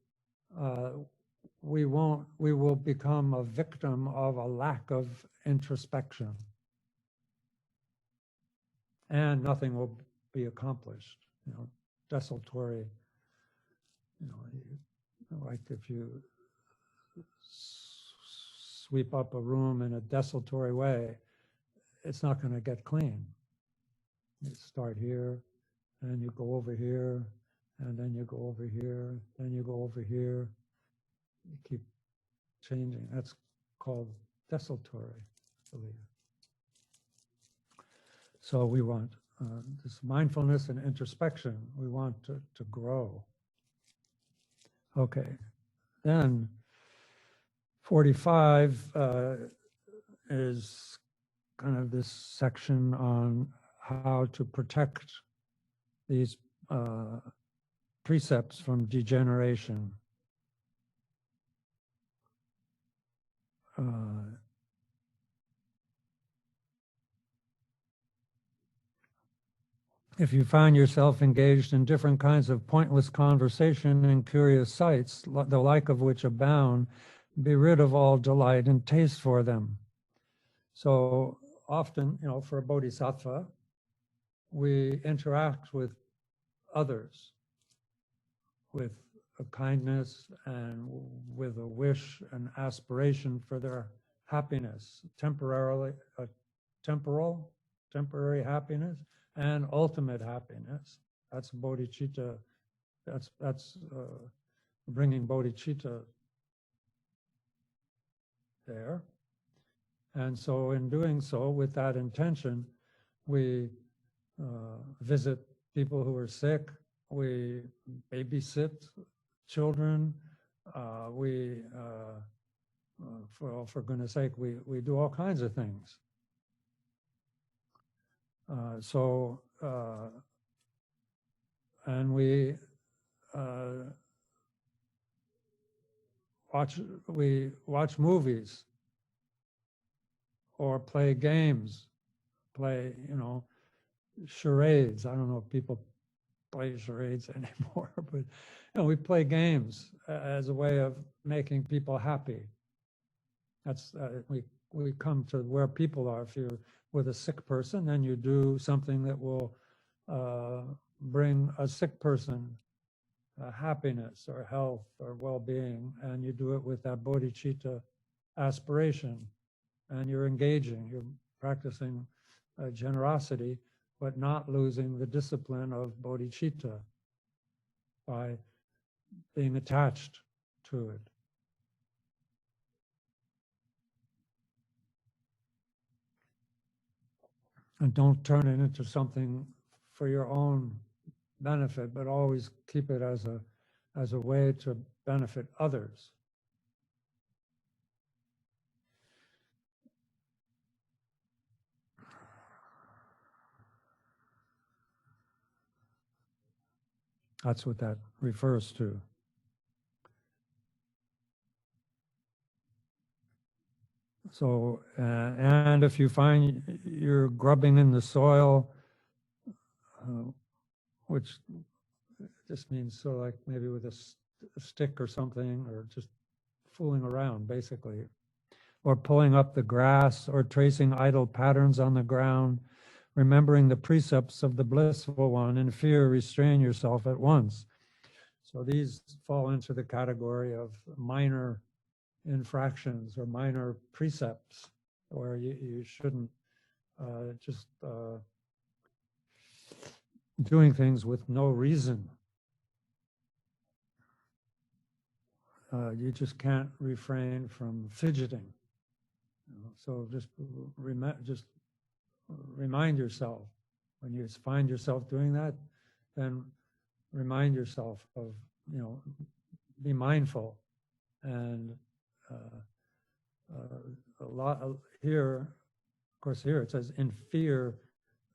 S1: we will become a victim of a lack of introspection, and nothing will be accomplished. You know, desultory, you know, like if you sweep up a room in a desultory way, it's not going to get clean. You start here, and you go over here, and then you go over here, then you go over here. You keep changing. That's called desultory, I believe. So we want this mindfulness and introspection. We want to grow. Okay, then 45 is kind of this section on how to protect these precepts from degeneration. If you find yourself engaged in different kinds of pointless conversation and curious sights, the like of which abound, be rid of all delight and taste for them. So often, you know, for a bodhisattva, we interact with others with a kindness and with a wish and aspiration for their happiness, temporary happiness and ultimate happiness. That's bodhicitta. That's bringing bodhicitta there. And so in doing so, with that intention, we visit people who are sick, we babysit children, for goodness sake, we do all kinds of things. And we watch movies or play games, you know, charades. I don't know if people play charades anymore, but you know, we play games as a way of making people happy. That's we come to where people are. If you're with a sick person, then you do something that will bring a sick person happiness or health or well-being, and you do it with that bodhicitta aspiration, and you're engaging, you're practicing generosity, but not losing the discipline of bodhicitta by being attached to it. And don't turn it into something for your own benefit, but always keep it as a way to benefit others. That's what that refers to. So, and if you find you're grubbing in the soil, which just means so like maybe with a stick or something, or just fooling around basically, or pulling up the grass or tracing idle patterns on the ground, remembering the precepts of the blissful one, in fear restrain yourself at once. So these fall into the category of minor infractions or minor precepts, where you shouldn't just doing things with no reason. You just can't refrain from fidgeting. So just remind yourself, when you find yourself doing that, then remind yourself of, be mindful. And a lot here, of course, here it says, in fear,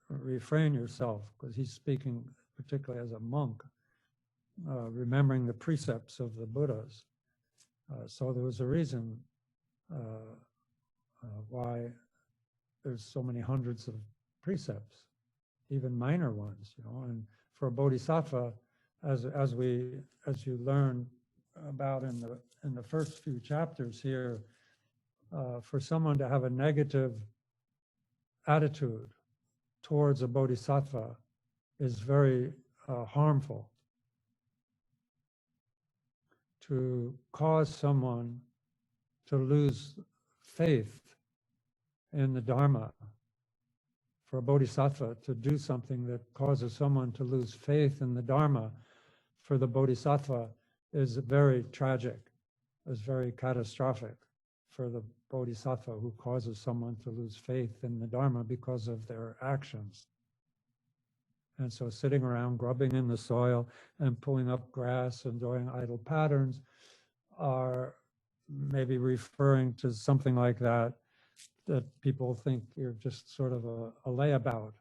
S1: refrain yourself, because he's speaking particularly as a monk, remembering the precepts of the Buddhas. So there was a reason why there's so many hundreds of precepts, even minor ones, and for a bodhisattva, as you learn about in the first few chapters here, for someone to have a negative attitude towards a bodhisattva is very harmful. To cause someone to lose faith in the Dharma, for a bodhisattva to do something that causes someone to lose faith in the Dharma, for the bodhisattva is very tragic, is very catastrophic for the bodhisattva who causes someone to lose faith in the Dharma because of their actions. And so sitting around grubbing in the soil and pulling up grass and doing idle patterns are maybe referring to something like that people think you're just sort of a layabout.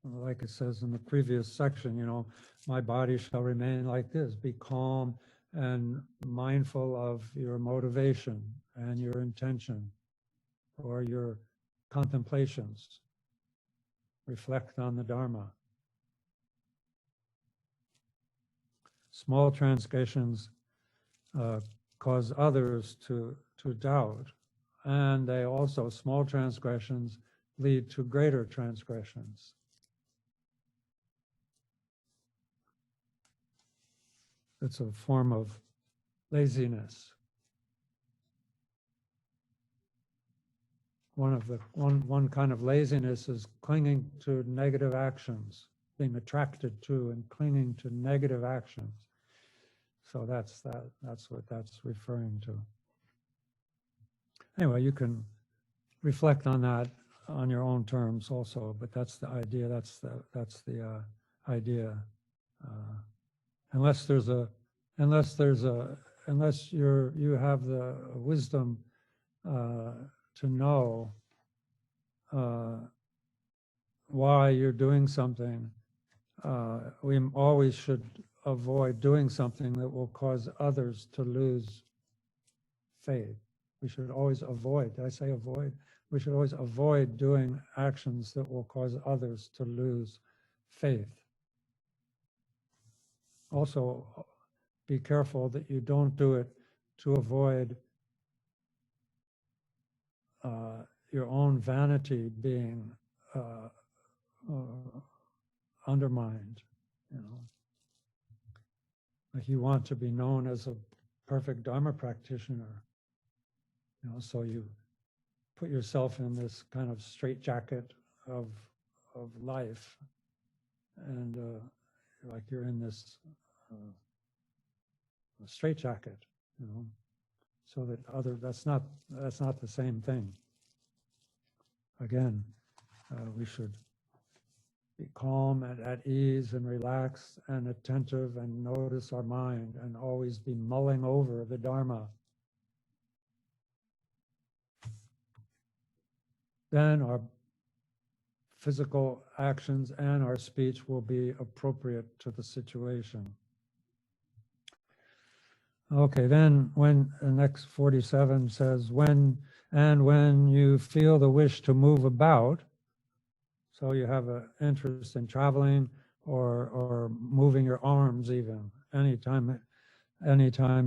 S1: Like it says in the previous section, my body shall remain like this. Be calm and mindful of your motivation and your intention or your contemplations. Reflect on the Dharma. Small transgressions cause others to doubt, and they also, small transgressions lead to greater transgressions. It's a form of laziness. One kind of laziness is clinging to negative actions, being attracted to and clinging to negative actions. So that's what that's referring to. Anyway, you can reflect on that on your own terms also, but that's the idea. That's the idea. Unless you have the wisdom to know why you're doing something, we always should avoid doing something that will cause others to lose faith. We should always avoid, did I say avoid? We should always avoid doing actions that will cause others to lose faith. Also, be careful that you don't do it to avoid your own vanity being undermined, Like you want to be known as a perfect Dharma practitioner, so you put yourself in this kind of straitjacket of life, and like you're in this straitjacket, so that that's not the same thing. Again, we should be calm and at ease and relaxed and attentive and notice our mind and always be mulling over the Dharma. Then our physical actions and our speech will be appropriate to the situation. Okay, then when the next 47 says, when you feel the wish to move about, so you have an interest in traveling or moving your arms even, anytime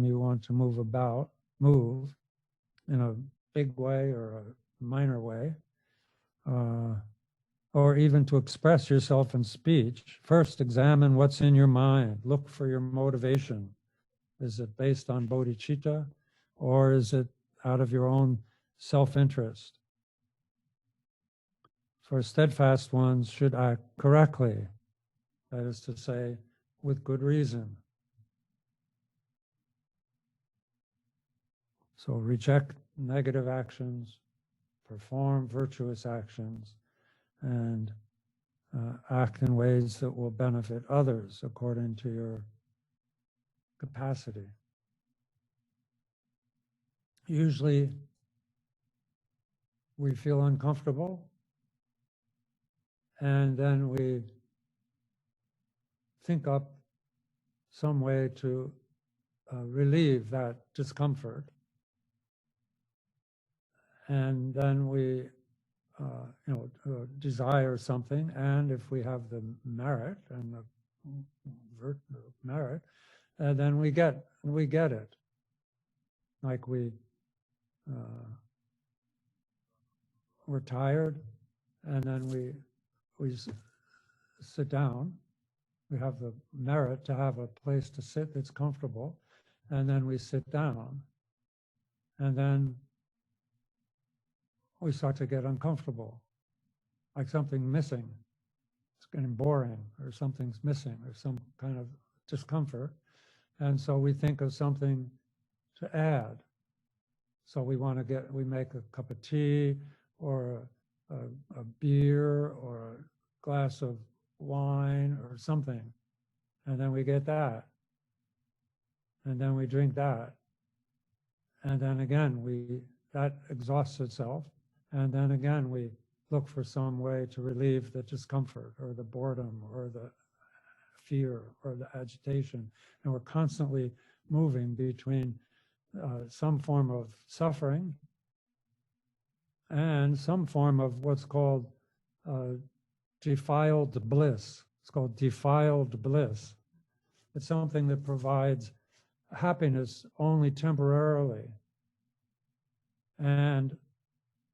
S1: you want to move in a big way or a minor way, or even to express yourself in speech, first examine what's in your mind, look for your motivation. Is it based on bodhicitta, or is it out of your own self-interest? For steadfast ones should act correctly, that is to say, with good reason. So reject negative actions, perform virtuous actions, and act in ways that will benefit others according to your capacity. Usually, we feel uncomfortable, and then we think up some way to relieve that discomfort. And then we desire something, and if we have the merit and the merit, then we get it. Like we're tired, and then we sit down. We have the merit to have a place to sit that's comfortable, and then we sit down, and then we start to get uncomfortable, like something missing. It's getting boring, or something's missing, or some kind of discomfort. And so we think of something to add. So we make a cup of tea, or a beer, or a glass of wine, or something. And then we get that. And then we drink that. And then again, that exhausts itself. And then again, we look for some way to relieve the discomfort, or the boredom, or the fear, or the agitation. And we're constantly moving between some form of suffering and some form of what's called defiled bliss. It's called defiled bliss. It's something that provides happiness only temporarily. And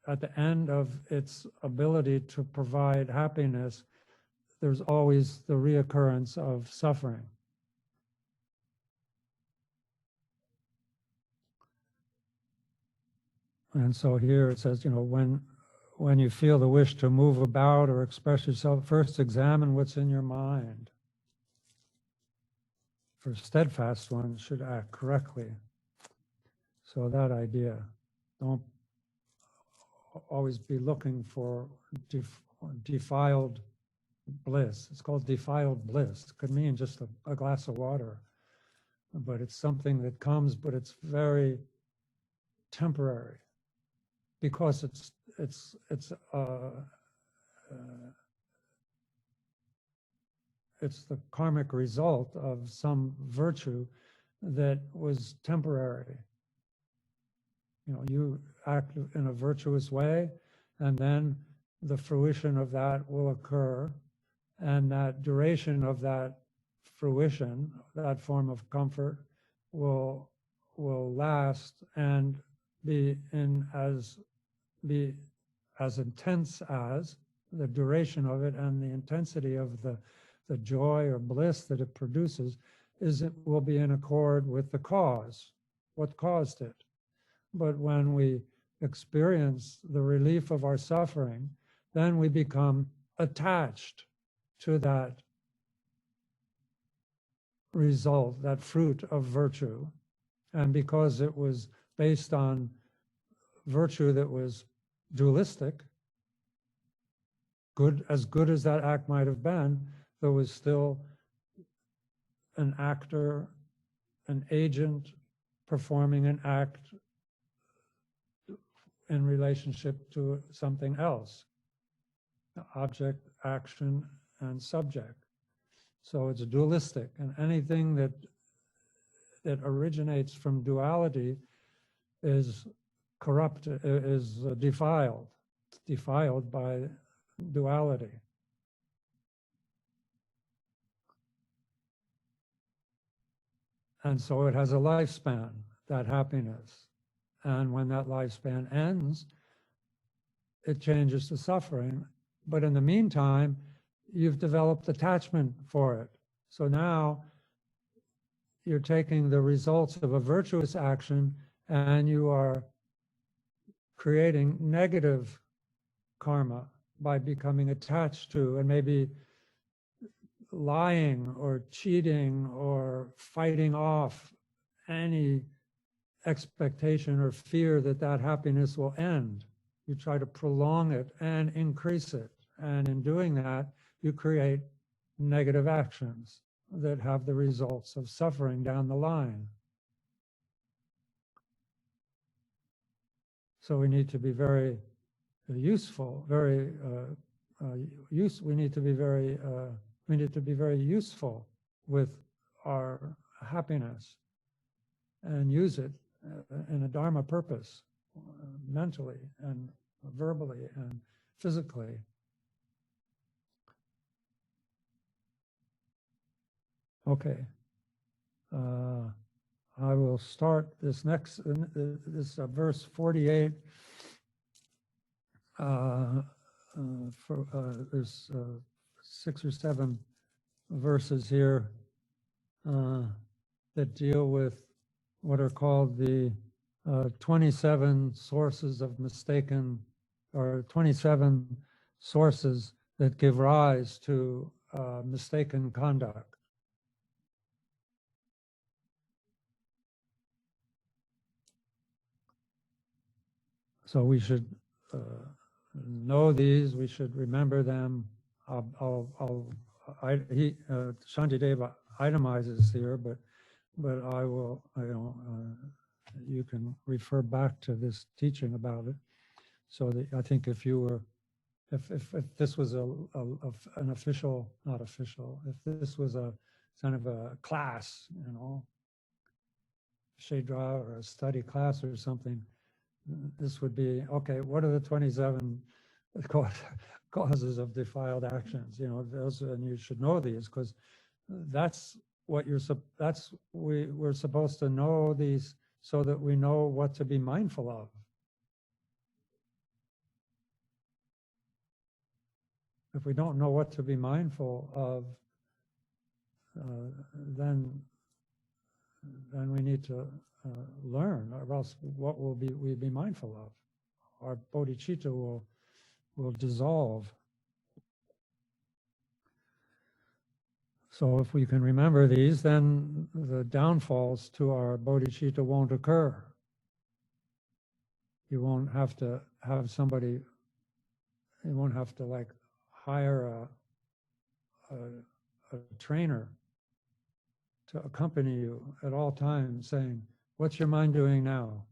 S1: at the end of its ability to provide happiness, there's always the reoccurrence of suffering. And so here it says, when you feel the wish to move about or express yourself, first examine what's in your mind. For steadfast ones should act correctly. So that idea, don't always be looking for defiled bliss. It's called defiled bliss. It could mean just a glass of water, but it's something that comes, but it's very temporary, because it's the karmic result of some virtue that was temporary. You act in a virtuous way, and then the fruition of that will occur, and that duration of that fruition, that form of comfort, will last and be as intense as the duration of it, and the intensity of the joy or bliss that it produces will be in accord with the cause, what caused it. But when we experience the relief of our suffering, then we become attached to that result, that fruit of virtue. And because it was based on virtue that was dualistic, as good as that act might have been, there was still an actor, an agent performing an act in relationship to something else, object, action, and subject. So it's dualistic, and anything that originates from duality is corrupt, is defiled. It's defiled by duality. And so it has a lifespan, that happiness. And when that lifespan ends, it changes to suffering. But in the meantime, you've developed attachment for it. So now you're taking the results of a virtuous action and you are creating negative karma by becoming attached to and maybe lying or cheating or fighting off any expectation or fear that that happiness will end. You try to prolong it and increase it. And in doing that, you create negative actions that have the results of suffering down the line. So we need to be very useful, very we need to be very useful with our happiness and use it in a dharma purpose, mentally and verbally and physically. Okay. I will start this next, this verse 48. There's 6 or 7 verses here that deal with what are called the 27 sources of mistaken, or 27 sources that give rise to mistaken conduct. So we should know these. We should remember them. Shantideva itemizes here, but I will. You can refer back to this teaching about it. So that I think if you were, if this was an official, not official, if this was a kind of a class, Shedra or a study class or something, this would be, okay, what are the 27 causes of defiled actions? Those, and you should know these, because that's what we're supposed to know these so that we know what to be mindful of. If we don't know what to be mindful of, then we need to learn, or else what will we be mindful of? Our bodhicitta will dissolve. So if we can remember these, then the downfalls to our bodhicitta won't occur. You won't have to have somebody, you won't have to like hire a trainer to accompany you at all times saying, what's your mind doing now?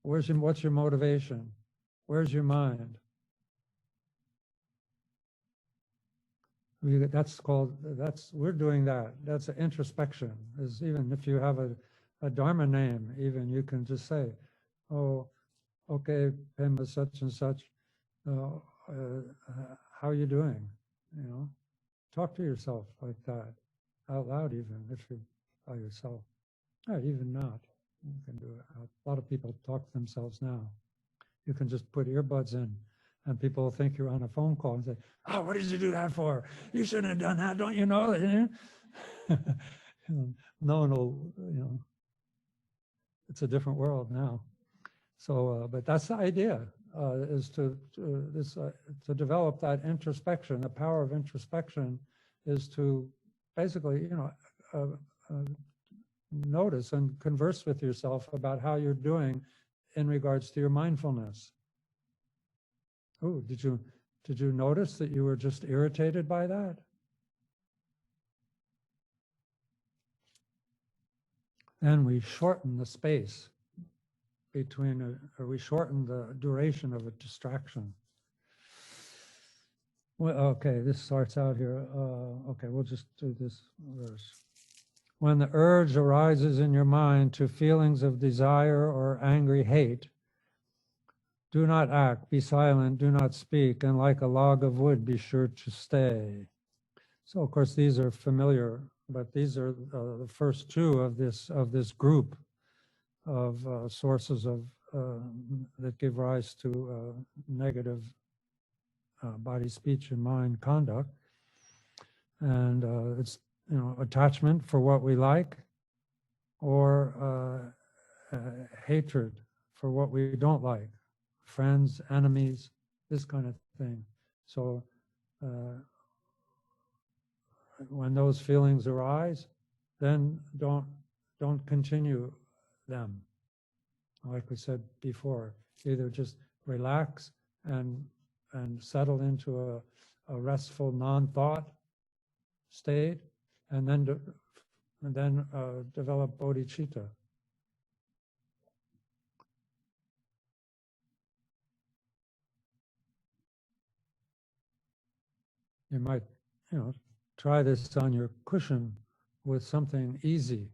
S1: What's your motivation? Where's your mind? We're doing that. That's an introspection. Even if you have a Dharma name, even you can just say, oh, okay, Pema such and such, how are you doing? Talk to yourself like that, out loud even, if you're by yourself. Or even not, you can do it. A lot of people talk to themselves now. You can just put earbuds in, and people think you're on a phone call and say, oh, what did you do that for? You shouldn't have done that, don't you know? No one will, it's a different world now. So, but that's the idea, is to develop that introspection. The power of introspection is to basically, notice and converse with yourself about how you're doing in regards to your mindfulness. Oh, did you notice that you were just irritated by that? Then we shorten the space between, or we shorten the duration of a distraction. Well, okay, this starts out here. Okay, we'll just do this verse. When the urge arises in your mind to feelings of desire or angry hate, do not act, be silent, do not speak, and like a log of wood, be sure to stay. So, of course, these are familiar, but these are the first 2 of this group of sources of that give rise to negative body, speech, and mind conduct. And it's attachment for what we like, or hatred for what we don't like, friends, enemies, this kind of thing. So when those feelings arise, then don't continue them. Like we said before, either just relax and settle into a restful non-thought state, and then develop bodhicitta. You might, try this on your cushion with something easy.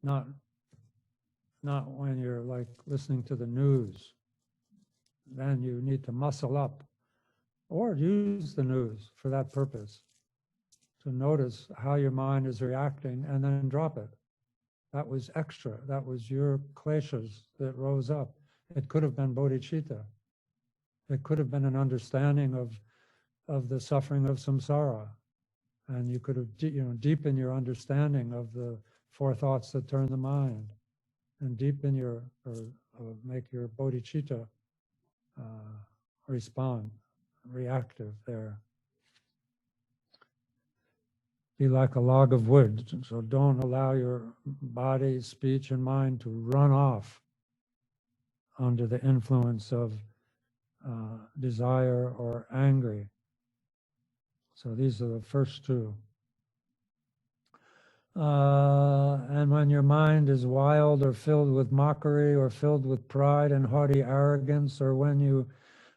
S1: Not when you're like listening to the news. Then you need to muscle up, or use the news for that purpose, to notice how your mind is reacting and then drop it. That was extra. That was your kleshas that rose up. It could have been bodhicitta. It could have been an understanding of the suffering of samsara. And you could have deepen your understanding of the four thoughts that turn the mind, and deepen your, or make your bodhicitta respond, reactive there. Be like a log of wood. So don't allow your body, speech, and mind to run off under the influence of desire or angry. So these are the first two. And when your mind is wild or filled with mockery or filled with pride and haughty arrogance, or when you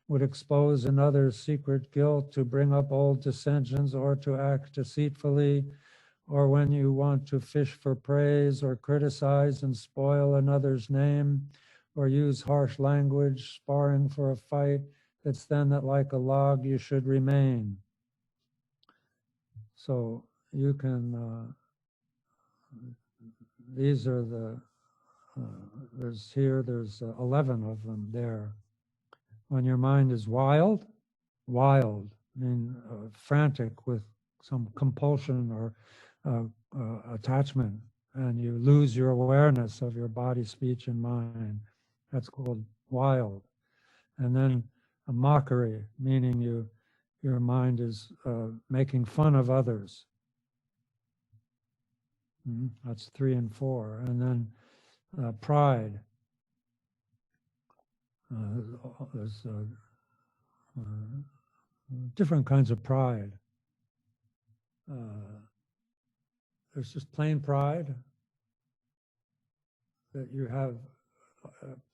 S1: would expose another's secret guilt to bring up old dissensions or to act deceitfully, or when you want to fish for praise or criticize and spoil another's name, or use harsh language, sparring for a fight, it's then that like a log you should remain. So you can, these are the, there's 11 of them there. When your mind is wild, frantic with some compulsion or attachment, and you lose your awareness of your body, speech, and mind. That's called wild. And then a mockery, meaning your mind is making fun of others. That's 3 and 4. And then pride. There's different kinds of pride. There's just plain pride that you have.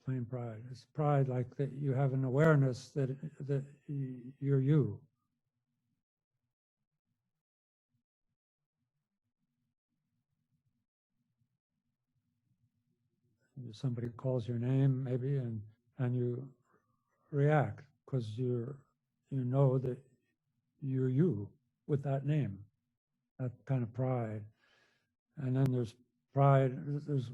S1: Plain pride. It's pride like that you have an awareness that you're you. Somebody calls your name maybe, and you react because you know that you're you with that name. That kind of pride. And then there's pride. There's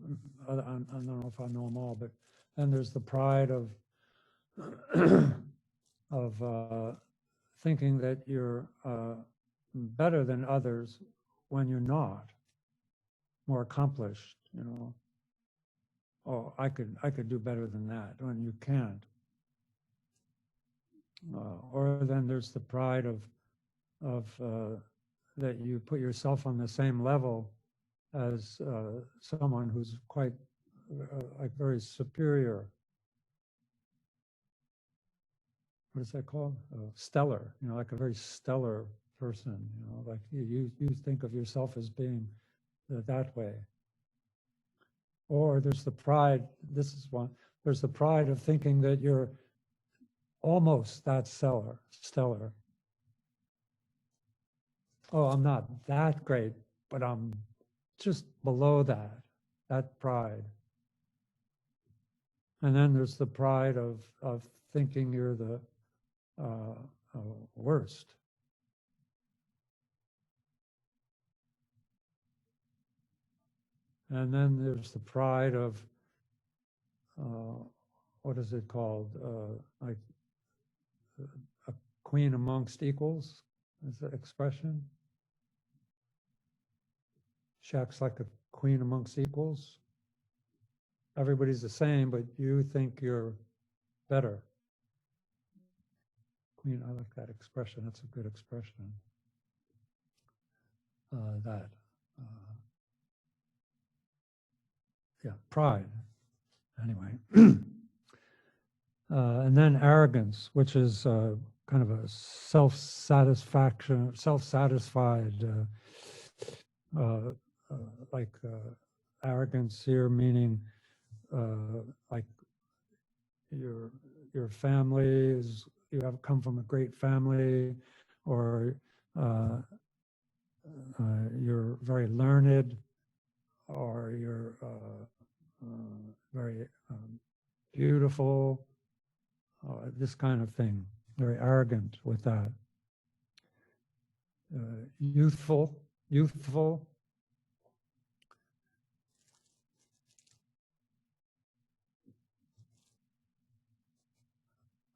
S1: I don't know if I know them all, but then there's the pride of thinking that you're better than others when you're not, more accomplished. Oh, I could do better than that when you can't. Or then there's the pride of that you put yourself on the same level as someone who's quite like very superior. What is that called? Stellar. Like a very stellar person. Like you think of yourself as being that way. Or there's the pride. This is one. There's the pride of thinking that you're almost that stellar. Oh, I'm not that great, but I'm just below that pride. And then there's the pride of thinking you're the worst. And then there's the pride of, what is it called? Like a queen amongst equals, is the expression. She acts like a queen amongst equals. Everybody's the same, but you think you're better. Queen, I like that expression. That's a good expression. Yeah, pride. Anyway. And then arrogance, which is kind of a self-satisfaction, self-satisfied, like arrogance here, meaning like your family is, you have come from a great family, or you're very learned, or you're very beautiful, this kind of thing. Very arrogant with that. Youthful,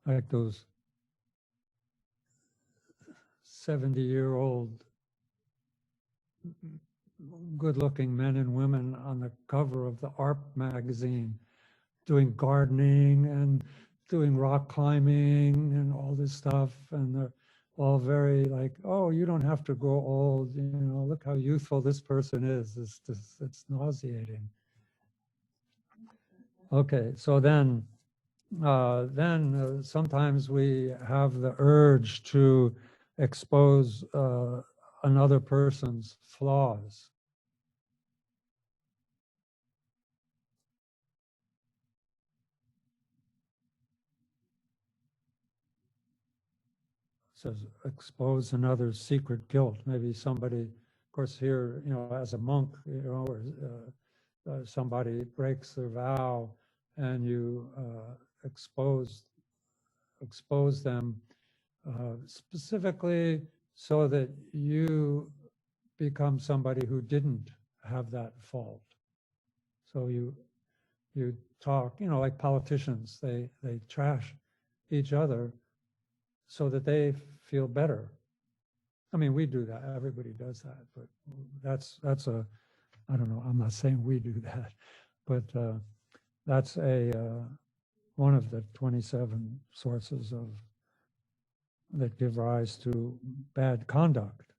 S1: like those 70-year-old good-looking men and women on the cover of the ARP magazine, doing gardening and doing rock climbing and all this stuff, and they're all very like, oh, you don't have to grow old, you know, look how youthful this person is. It's nauseating. Okay, so then sometimes we have the urge to expose another person's flaws. Says expose another's secret guilt. Maybe somebody, of course, here, you know, as a monk, you know, or somebody breaks their vow, and you expose them specifically so that you become somebody who didn't have that fault. So you talk, you know, like politicians, they trash each other so that they feel better. I mean, we do that. Everybody does that, but that's a, I don't know. I'm not saying we do that, but that's a one of the 27 sources of that give rise to bad conduct.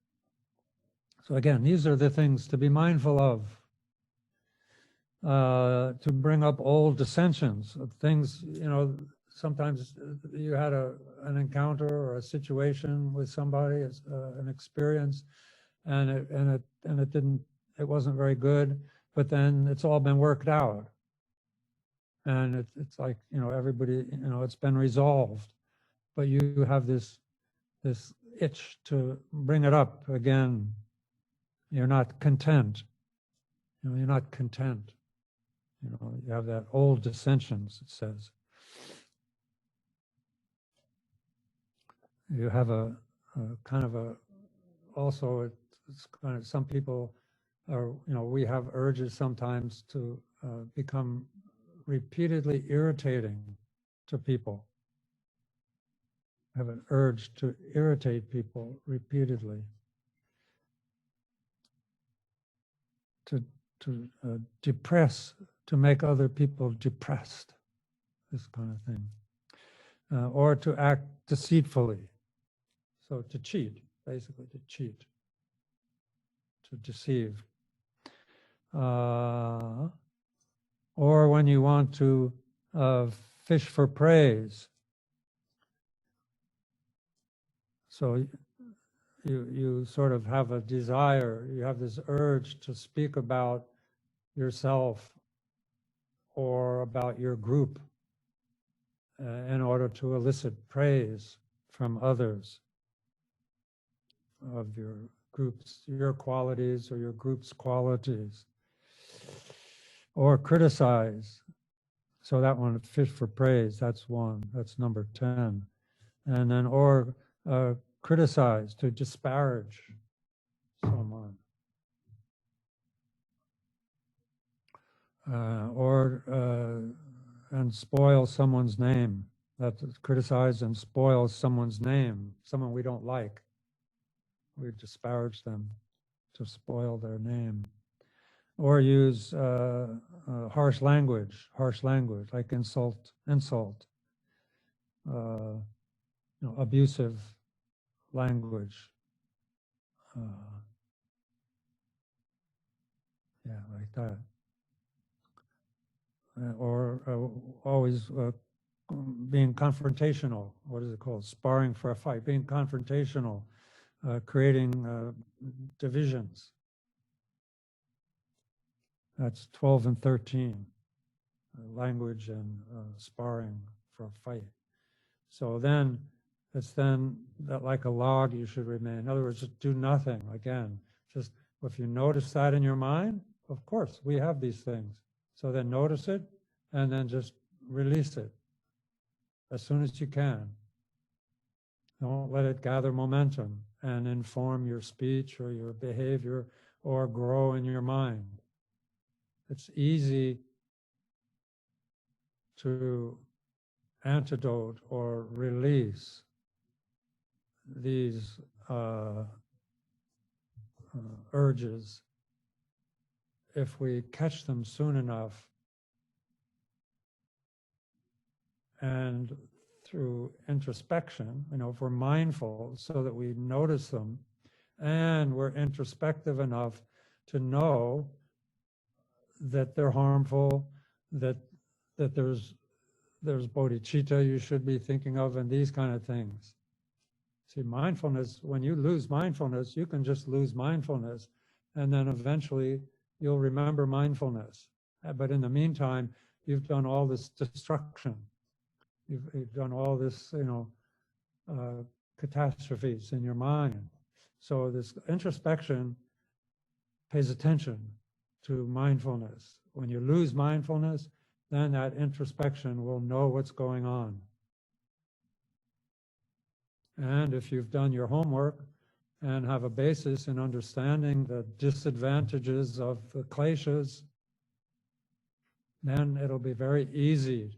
S1: So again, these are the things to be mindful of. To bring up old dissensions, things, you know, sometimes you had an encounter or a situation with somebody, an experience, and it wasn't very good, but then it's all been worked out. And it's like, you know, everybody, you know, it's been resolved, but you have this itch to bring it up again. You're not content. You know, you're not content. You know, you have that old dissensions, it says. You have a kind of a, also it's kind of, some people are, you know, we have urges sometimes to become repeatedly irritating to people. Have an urge to irritate people repeatedly. To depress, to make other people depressed, this kind of thing. Or to act deceitfully. So to cheat, basically to cheat, to deceive. Or when you want to fish for praise. So you sort of have a desire, you have this urge to speak about yourself or about your group in order to elicit praise from others of your groups, your qualities or your group's qualities. Or criticize. So that one, fish for praise, that's one, that's number 10. And then, or criticize, to disparage someone. And spoil someone's name. That criticize and spoil someone's name, someone we don't like. We disparage them to spoil their name. or use harsh language, like insult, abusive language. Yeah, like that. Or always being confrontational. What is it called? Sparring for a fight. Being confrontational, creating divisions. That's 12 and 13. Language and sparring for a fight. So then, it's then that like a log you should remain. In other words, just do nothing. Again, just if you notice that in your mind, of course, we have these things. So then notice it and then just release it as soon as you can. Don't let it gather momentum and inform your speech or your behavior or grow in your mind. It's easy to antidote or release these urges if we catch them soon enough and through introspection, if we're mindful so that we notice them and we're introspective enough to know that they're harmful, that there's bodhicitta you should be thinking of, and these kind of things. See, mindfulness, when you lose mindfulness, you can just lose mindfulness, and then eventually you'll remember mindfulness. But in the meantime, you've done all this destruction. You've done all this, catastrophes in your mind. So this introspection pays attention to mindfulness. When you lose mindfulness, then that introspection will know what's going on. And if you've done your homework and have a basis in understanding the disadvantages of the kleshas, then it'll be very easy,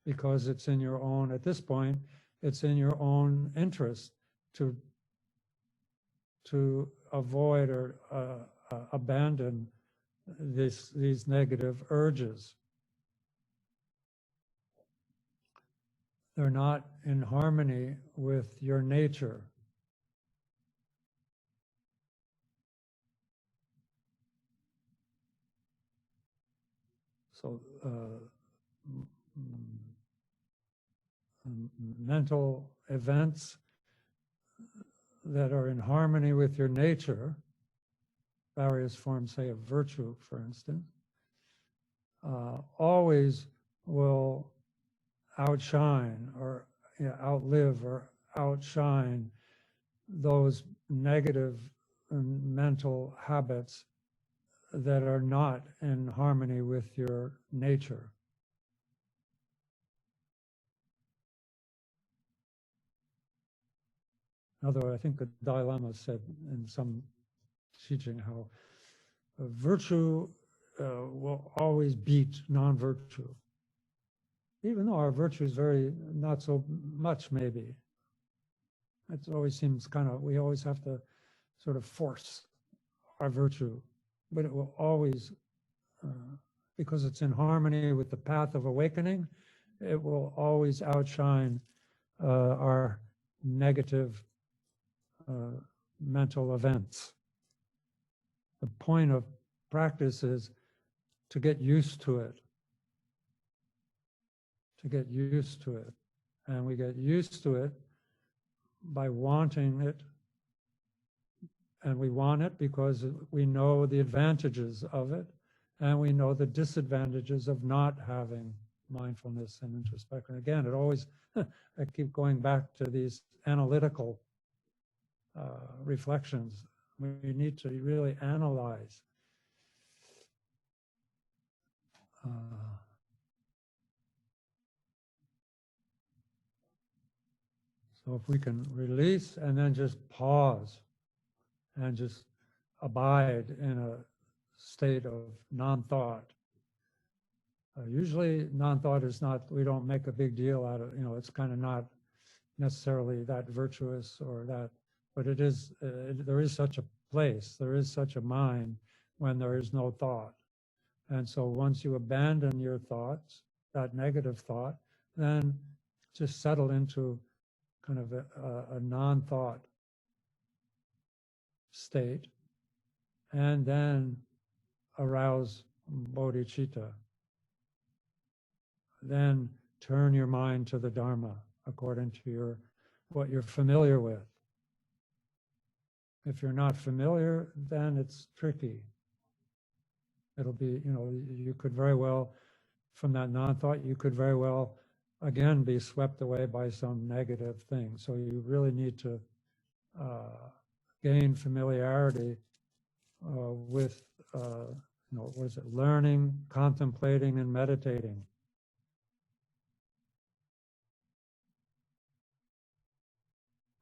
S1: because it's in your own, at this point, it's in your own interest to avoid or abandon these negative urges. They're not in harmony with your nature. So mental events that are in harmony with your nature, various forms, say, of virtue, for instance, always will outshine or outlive or outshine those negative mental habits that are not in harmony with your nature. Although I think the Dalai Lama said in some teaching how virtue will always beat non-virtue. Even though our virtue is very, not so much maybe. It always seems we always have to sort of force our virtue, but it will always, because it's in harmony with the path of awakening, it will always outshine our negative mental events. The point of practice is to get used to it. To get used to it. And we get used to it by wanting it. And we want it because we know the advantages of it, and we know the disadvantages of not having mindfulness and introspection. Again, it always, I keep going back to these analytical reflections. We need to really analyze. So if we can release and then just pause and just abide in a state of non-thought. Usually non-thought is not, we don't make a big deal out of, it's kind of not necessarily that virtuous or that, but it is, there is such a place, there is such a mind when there is no thought. And so once you abandon your thoughts, that negative thought, then just settle into kind of a non-thought state, and then arouse bodhicitta. Then turn your mind to the Dharma according to what you're familiar with. If you're not familiar, then it's tricky. It'll be, you could very well, from that non-thought, you could very well, again, be swept away by some negative thing. So you really need to gain familiarity with, what is it, learning, contemplating, and meditating.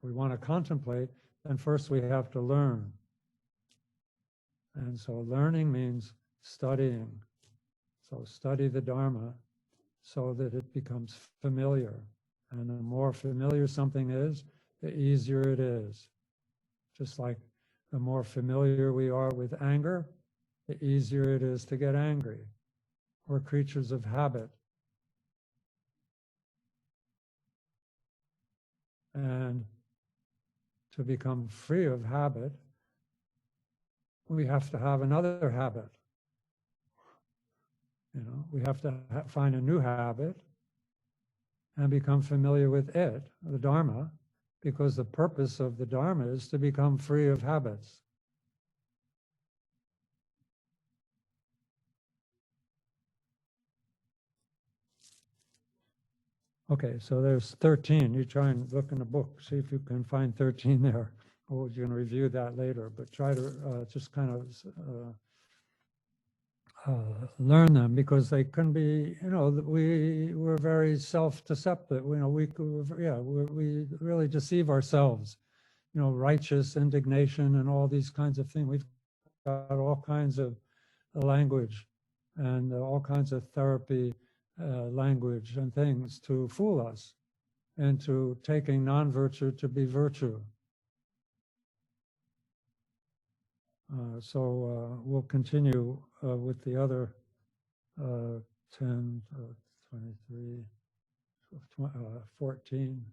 S1: We want to contemplate, then first we have to learn. And so learning means studying. So study the Dharma so that it becomes familiar. And the more familiar something is, the easier it is. Just like the more familiar we are with anger, the easier it is to get angry. We're creatures of habit. And to become free of habit, we have to have another habit. We have to find a new habit and become familiar with it, the Dharma, because the purpose of the Dharma is to become free of habits. Okay, so there's 13. You try and look in the book, see if you can find 13 there. Or you can review that later, but try to just kind of learn them, because they can be, we're very self-deceptive. We really deceive ourselves. Righteous indignation and all these kinds of things. We've got all kinds of language and all kinds of therapy language and things to fool us into taking non-virtue to be virtue. So we'll continue with the other 10, 23, 14,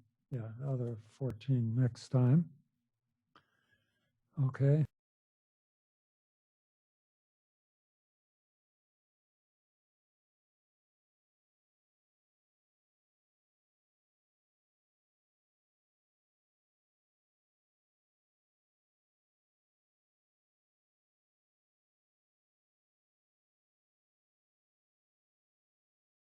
S1: other 14 next time. Okay.